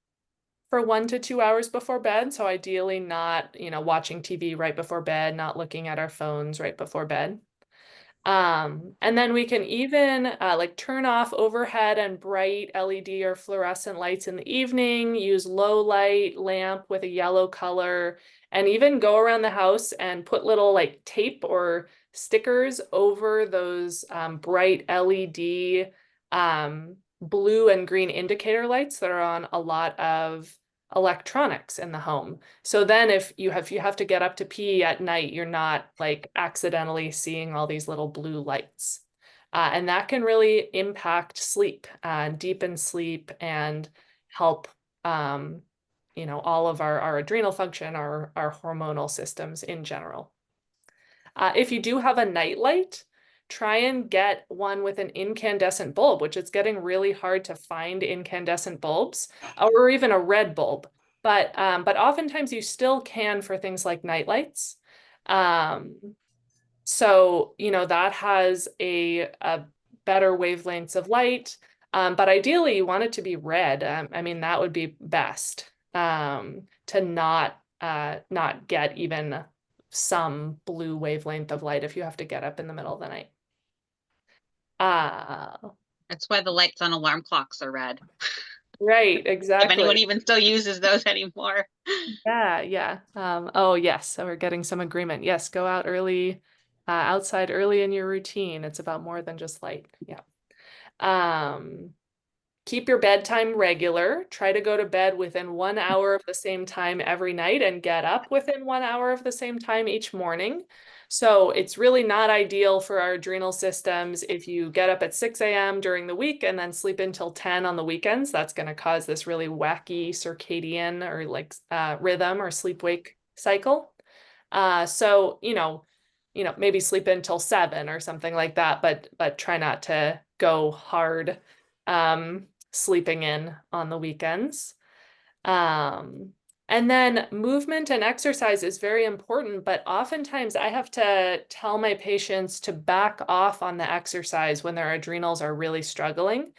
for 1 to 2 hours before bed. So ideally not, watching TV right before bed, not looking at our phones right before bed. And then we can even like turn off overhead and bright LED or fluorescent lights in the evening, use low light lamp with a yellow color, and even go around the house and put little like tape or stickers over those bright LED blue and green indicator lights that are on a lot of electronics in the home. So then if you have to get up to pee at night, you're not like accidentally seeing all these little blue lights. And that can really impact sleep, deepen sleep, and help all of our adrenal function, our hormonal systems in general. If you do have a night light, try and get one with an incandescent bulb, which it's getting really hard to find incandescent bulbs, or even a red bulb. But oftentimes you still can for things like night lights. So, that has a better wavelengths of light. But ideally you want it to be red. I mean, that would be best, to not get even some blue wavelength of light if you have to get up in the middle of the night. That's why the lights on alarm clocks are red. Right, exactly. If anyone even still uses those anymore. Yeah. Oh yes, so we're getting some agreement. Yes, go out early, outside early in your routine. It's about more than just light. Yeah. keep your bedtime regular. Try to go to bed within 1 hour of the same time every night and get up within 1 hour of the same time each morning. So it's really not ideal for our adrenal systems if you get up at 6 a.m. during the week and then sleep until 10 on the weekends. That's going to cause this really wacky circadian or like rhythm or sleep-wake cycle. So, maybe sleep until 7 or something like that, but try not to go hard sleeping in on the weekends. And then movement and exercise is very important, but oftentimes I have to tell my patients to back off on the exercise when their adrenals are really struggling.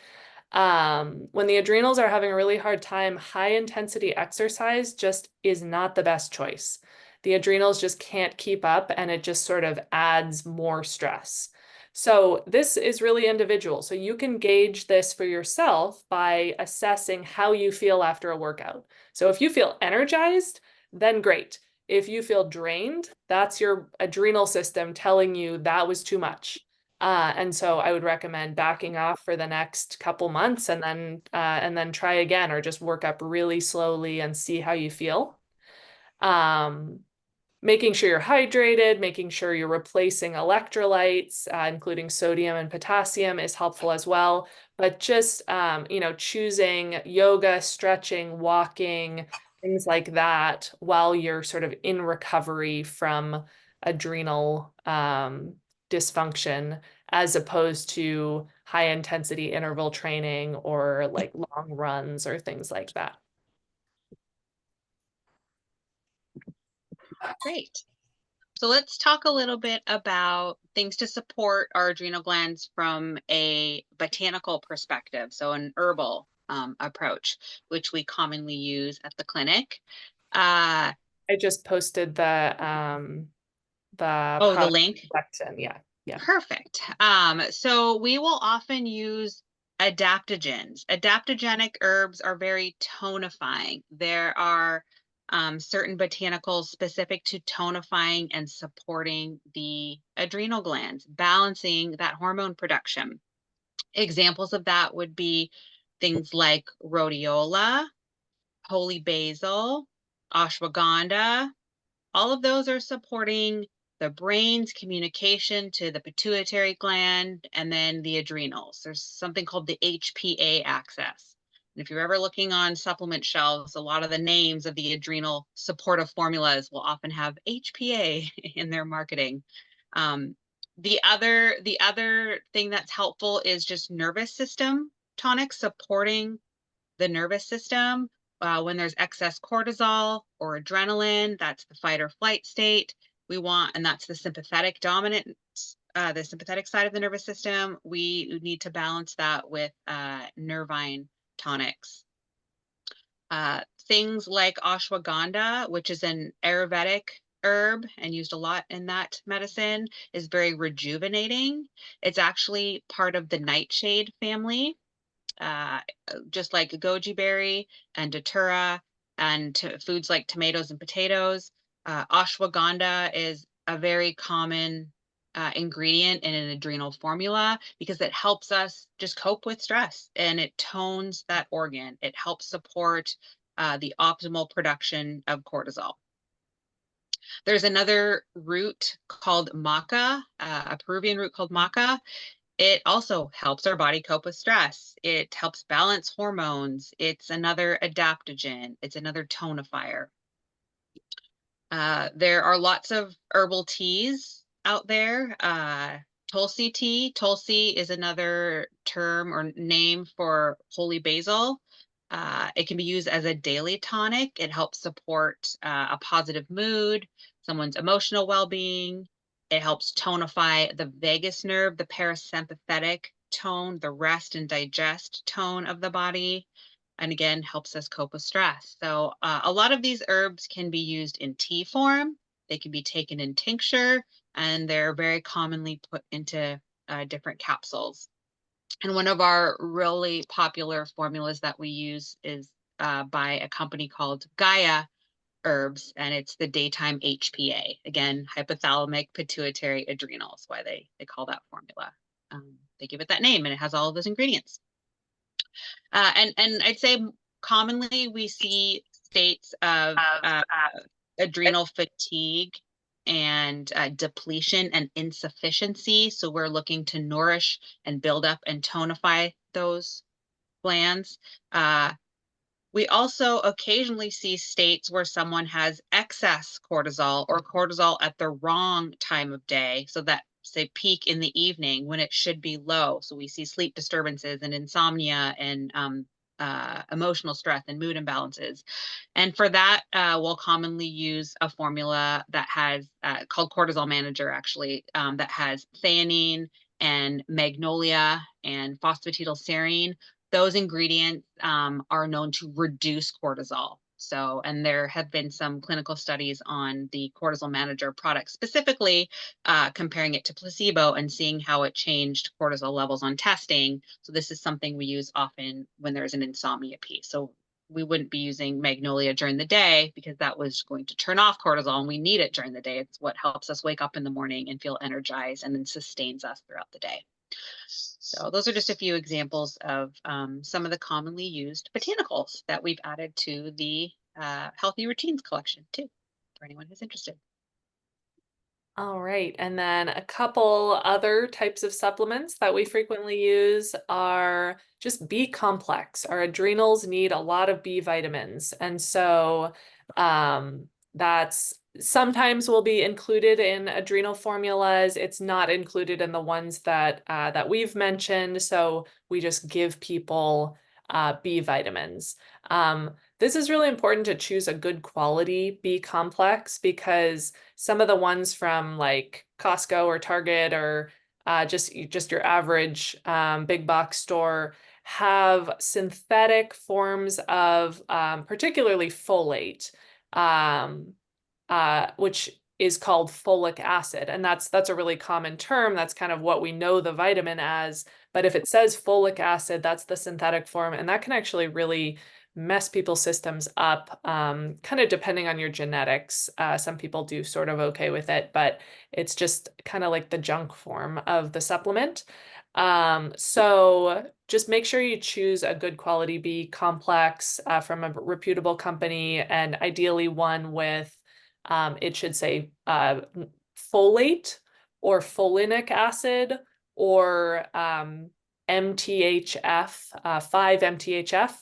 When the adrenals are having a really hard time, high intensity exercise just is not the best choice. The adrenals just can't keep up, and it just sort of adds more stress. So this is really individual. So you can gauge this for yourself by assessing how you feel after a workout. So if you feel energized, then great. If you feel drained, that's your adrenal system telling you that was too much. And so I would recommend backing off for the next couple months and then try again, or just work up really slowly and see how you feel. Making sure you're hydrated, making sure you're replacing electrolytes, including sodium and potassium, is helpful as well. But just, choosing yoga, stretching, walking, things like that while you're sort of in recovery from adrenal dysfunction, as opposed to high intensity interval training or like long runs or things like that. Great. So let's talk a little bit about things to support our adrenal glands from a botanical perspective, so an herbal approach, which we commonly use at the clinic. I just posted the the link section. Yeah. Perfect. So we will often use adaptogens. Adaptogenic herbs are very tonifying. There are certain botanicals specific to tonifying and supporting the adrenal glands, balancing that hormone production. Examples of that would be things like rhodiola, holy basil, ashwagandha. All of those are supporting the brain's communication to the pituitary gland and then the adrenals. There's something called the HPA axis. And if you're ever looking on supplement shelves, a lot of the names of the adrenal supportive formulas will often have HPA in their marketing. The other thing that's helpful is just nervous system tonics supporting the nervous system. When there's excess cortisol or adrenaline, that's the fight or flight state. And that's the sympathetic dominant, the sympathetic side of the nervous system. We need to balance that with nervine tonics. Things like ashwagandha, which is an Ayurvedic herb and used a lot in that medicine, is very rejuvenating. It's actually part of the nightshade family. Just like goji berry and datura and foods like tomatoes and potatoes. Ashwagandha is a very common ingredient in an adrenal formula because it helps us just cope with stress and it tones that organ. It helps support the optimal production of cortisol. There's another root called maca, a Peruvian root called maca. It also helps our body cope with stress. It helps balance hormones. It's another adaptogen. It's another tonifier. There are lots of herbal teas out there. Tulsi tea. Tulsi is another term or name for holy basil. It can be used as a daily tonic. It helps support a positive mood, someone's emotional well-being. It helps tonify the vagus nerve, the parasympathetic tone, the rest and digest tone of the body, and again, helps us cope with stress. So a lot of these herbs can be used in tea form. They can be taken in tincture, and they're very commonly put into different capsules. And one of our really popular formulas that we use is by a company called Gaia Herbs, and it's the daytime HPA. Again, hypothalamic pituitary adrenals, why they call that formula. They give it that name, and it has all of those ingredients. And I'd say commonly we see states of adrenal fatigue and depletion and insufficiency. So we're looking to nourish and build up and tonify those glands. We also occasionally see states where someone has excess cortisol or cortisol at the wrong time of day. So that, say, peak in the evening when it should be low. So we see sleep disturbances and insomnia and emotional stress and mood imbalances. And for that, we'll commonly use a formula that has called Cortisol Manager, actually, that has theanine and magnolia and phosphatidylserine. Those ingredients are known to reduce cortisol. So, and there have been some clinical studies on the Cortisol Manager product, specifically comparing it to placebo and seeing how it changed cortisol levels on testing. So this is something we use often when there's an insomnia piece. So we wouldn't be using magnolia during the day because that was going to turn off cortisol, and we need it during the day. It's what helps us wake up in the morning and feel energized and then sustains us throughout the day. So those are just a few examples of some of the commonly used botanicals that we've added to the Healthy Routines collection too, for anyone who's interested. All right. And then a couple other types of supplements that we frequently use are just B complex. Our adrenals need a lot of B vitamins. And so that's sometimes will be included in adrenal formulas. It's not included in the ones that that we've mentioned. So we just give people B vitamins. This is really important to choose a good quality B complex, because some of the ones from like Costco or Target or just your average big box store have synthetic forms of particularly folate, which is called folic acid. And that's a really common term. That's kind of what we know the vitamin as. But if it says folic acid, that's the synthetic form. And that can actually really mess people's systems up, kind of depending on your genetics. Some people do sort of okay with it, but it's just kind of like the junk form of the supplement. So just make sure you choose a good quality B complex from a reputable company, and ideally one with, it should say folate or folinic acid or MTHF, 5-MTHF.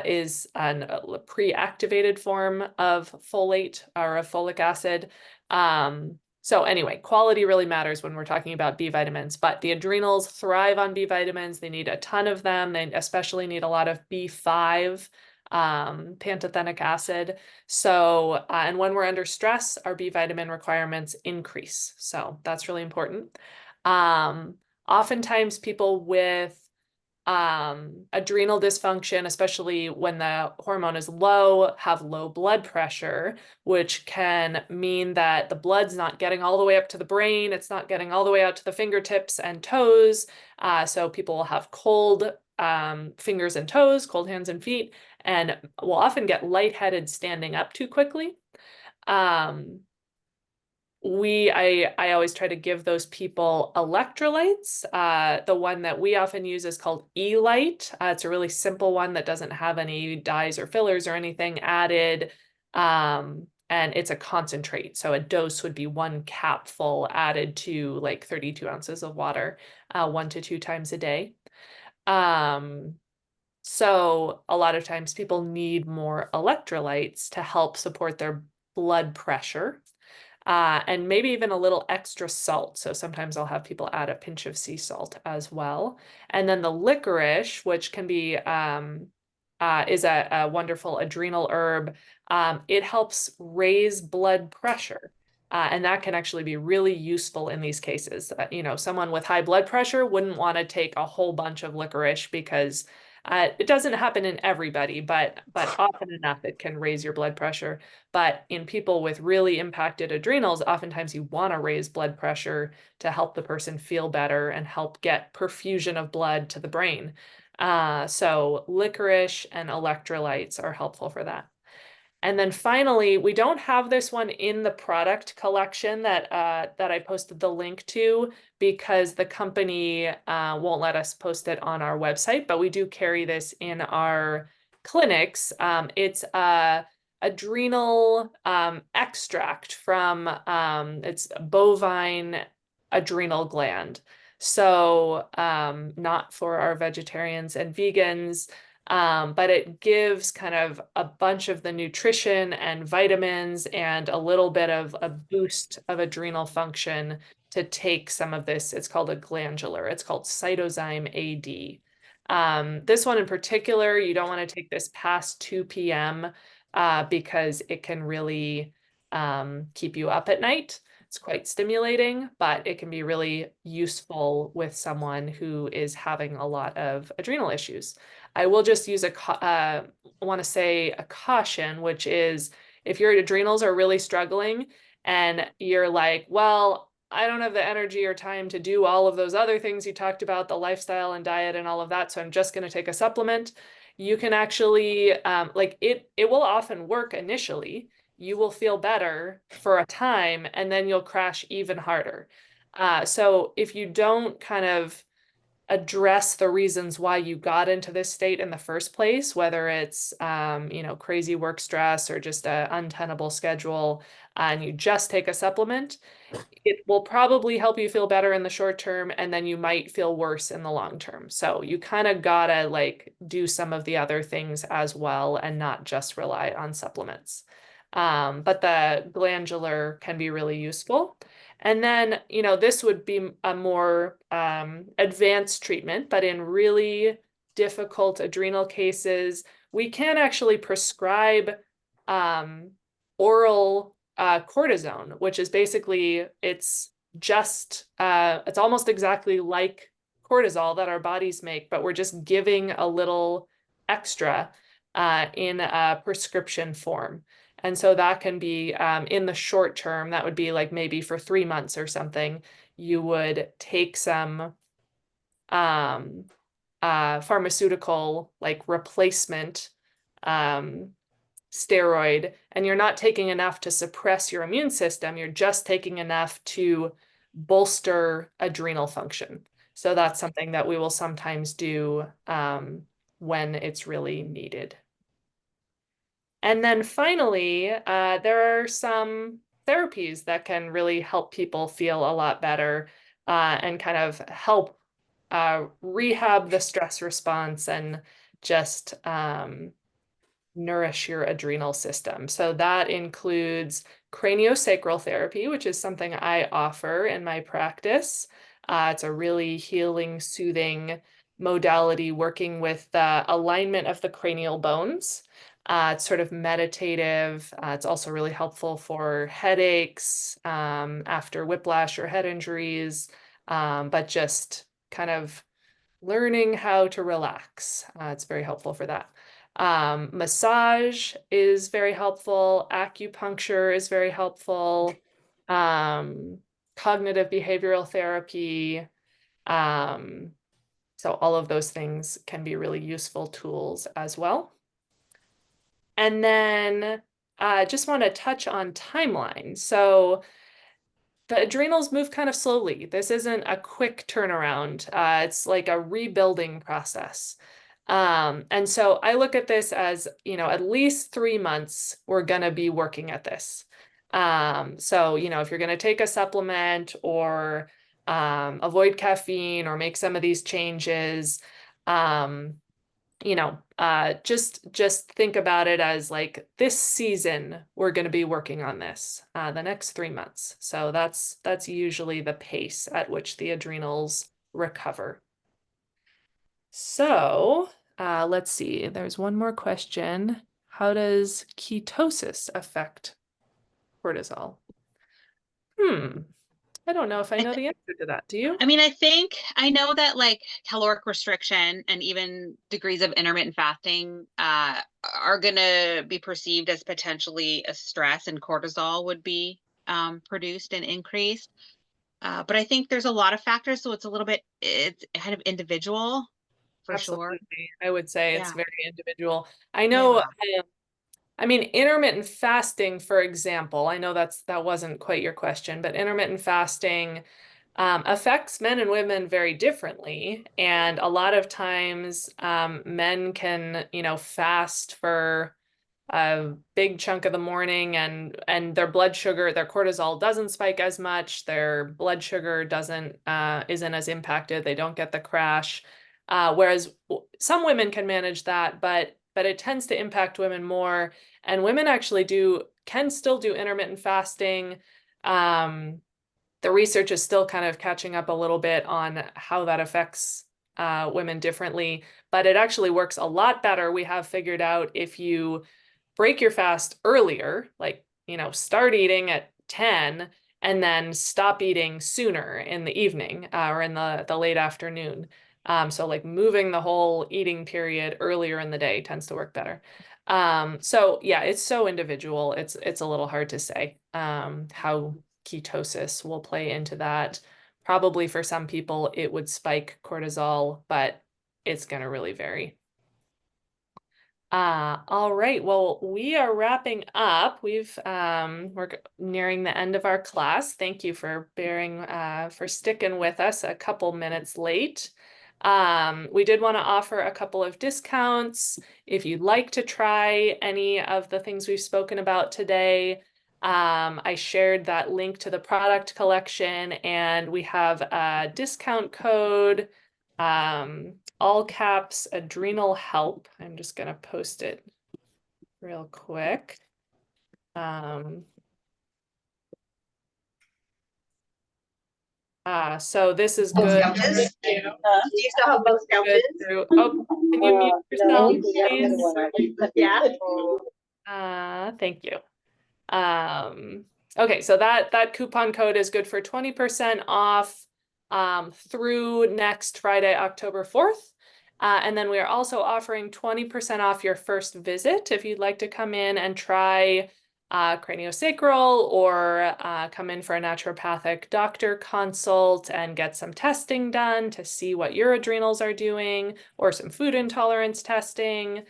Is a pre-activated form of folate or of folic acid. So anyway, quality really matters when we're talking about B vitamins, but the adrenals thrive on B vitamins. They need a ton of them. They especially need a lot of B5, pantothenic acid. So, and when we're under stress, our B vitamin requirements increase. So that's really important. Oftentimes people with adrenal dysfunction, especially when the hormone is low, have low blood pressure, which can mean that the blood's not getting all the way up to the brain. It's not getting all the way out to the fingertips and toes. So people will have cold fingers and toes, cold hands and feet, and will often get lightheaded standing up too quickly. I always try to give those people electrolytes. The one that we often use is called E-Lite. It's a really simple one that doesn't have any dyes or fillers or anything added. And it's a concentrate. So a dose would be 1 capful added to like 32 ounces of water, 1 to 2 times a day. So a lot of times people need more electrolytes to help support their blood pressure. And maybe even a little extra salt. So sometimes I'll have people add a pinch of sea salt as well. And then the licorice, which can be is a wonderful adrenal herb. It helps raise blood pressure. And that can actually be really useful in these cases. You know, someone with high blood pressure wouldn't want to take a whole bunch of licorice because it doesn't happen in everybody, but often enough it can raise your blood pressure. But in people with really impacted adrenals, oftentimes you want to raise blood pressure to help the person feel better and help get perfusion of blood to the brain. So licorice and electrolytes are helpful for that. And then finally, we don't have this one in the product collection that I posted the link to because the company won't let us post it on our website, but we do carry this in our clinics. It's adrenal extract from it's bovine adrenal gland. So not for our vegetarians and vegans. But it gives kind of a bunch of the nutrition and vitamins and a little bit of a boost of adrenal function to take some of this. It's called a glandular. It's called Cytozyme AD. This one in particular, you don't want to take this past 2 p.m. Because it can really keep you up at night. It's quite stimulating, but it can be really useful with someone who is having a lot of adrenal issues. I will just use I want to say a caution, which is if your adrenals are really struggling and you're like, well, I don't have the energy or time to do all of those other things you talked about, the lifestyle and diet and all of that, so I'm just going to take a supplement. You can actually, like it will often work initially. You will feel better for a time and then you'll crash even harder. So if you don't kind of address the reasons why you got into this state in the first place, whether it's, crazy work stress or just an untenable schedule, and you just take a supplement, it will probably help you feel better in the short term, and then you might feel worse in the long term. So you kind of gotta like do some of the other things as well and not just rely on supplements. But the glandular can be really useful. And then, this would be a more advanced treatment, but in really difficult adrenal cases, we can actually prescribe oral cortisone, which is basically, it's almost exactly like cortisol that our bodies make, but we're just giving a little extra in a prescription form. And so that can be in the short term, that would be like maybe for 3 months or something, you would take some pharmaceutical like replacement steroid, and you're not taking enough to suppress your immune system, you're just taking enough to bolster adrenal function. So that's something that we will sometimes do when it's really needed. And then finally, there are some therapies that can really help people feel a lot better and kind of help rehab the stress response and just nourish your adrenal system. So that includes craniosacral therapy, which is something I offer in my practice. It's a really healing, soothing modality working with the alignment of the cranial bones. It's sort of meditative. It's also really helpful for headaches after whiplash or head injuries, but just kind of learning how to relax. It's very helpful for that. Massage is very helpful. Acupuncture is very helpful. Cognitive behavioral therapy. So all of those things can be really useful tools as well. And then I just want to touch on timeline. So the adrenals move kind of slowly. This isn't a quick turnaround. It's like a rebuilding process. And so I look at this as, at least 3 months, we're going to be working at this. So, if you're going to take a supplement or avoid caffeine or make some of these changes, just think about it as like this season, we're going to be working on this the next 3 months. So that's usually the pace at which the adrenals recover. So let's see, there's one more question. How does ketosis affect cortisol? I don't know if I know the answer to that. Do you? I mean, I know that like caloric restriction and even degrees of intermittent fasting are going to be perceived as potentially a stress, and cortisol would be produced and increased. But I think there's a lot of factors, so it's kind of individual for sure. Absolutely. I would say it's Yeah. very individual. I know I mean, intermittent fasting, for example, I know that wasn't quite your question, but intermittent fasting affects men and women very differently. And a lot of times men can, fast for a big chunk of the morning and their blood sugar, their cortisol doesn't spike as much. Their blood sugar isn't as impacted. They don't get the crash. Whereas some women can manage that, but it tends to impact women more. And women actually can still do intermittent fasting. The research is still kind of catching up a little bit on how that affects women differently, but it actually works a lot better. We have figured out if you break your fast earlier, like, start eating at 10 and then stop eating sooner in the evening or in the late afternoon. So like moving the whole eating period earlier in the day tends to work better. So yeah, it's so individual. It's a little hard to say how ketosis will play into that. Probably for some people it would spike cortisol, but it's going to really vary. All right. Well, we are wrapping up. We're nearing the end of our class. Thank you for for sticking with us a couple minutes late. We did want to offer a couple of discounts. If you'd like to try any of the things we've spoken about today, I shared that link to the product collection, and we have a discount code, all caps adrenal help. I'm just going to post it real quick. So this is good. Do you still have those couches? Oh, can you mute yourself, please? Yeah. Thank you. Okay, so that coupon code is good for 20% off through next Friday, October 4th. And then we are also offering 20% off your first visit if you'd like to come in and try craniosacral or come in for a naturopathic doctor consult and get some testing done to see what your adrenals are doing, or some food intolerance testing.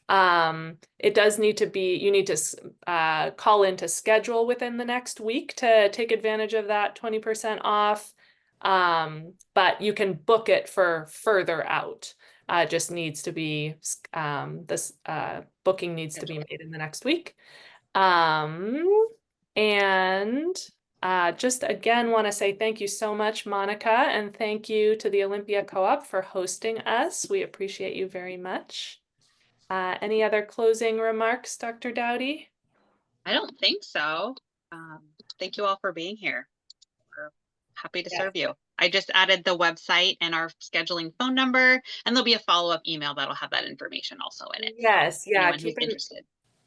It does need to be, you need to call in to schedule within the next week to take advantage of that 20% off. But you can book it for further out. Just needs to be, this booking needs to be made in the next week. And just again want to say thank you so much, Monica, and thank you to the Olympia Co-op for hosting us. We appreciate you very much. Any other closing remarks, Dr. Doughty? I don't think so. Thank you all for being here. We're happy to serve you. I just added the website and our scheduling phone number, and there'll be a follow-up email that'll have that information also in it. Yes, yeah.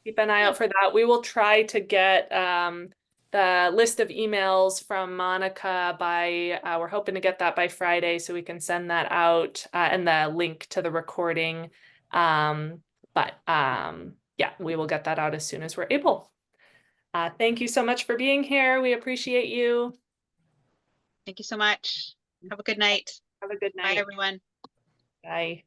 Keep an eye out for that. We will try to get the list of emails from Monica by, we're hoping to get that by Friday so we can send that out, and the link to the recording. Yeah, we will get that out as soon as we're able. Thank you so much for being here. We appreciate you. Thank you so much. Have a good night. Have a good night. Bye, everyone. Bye.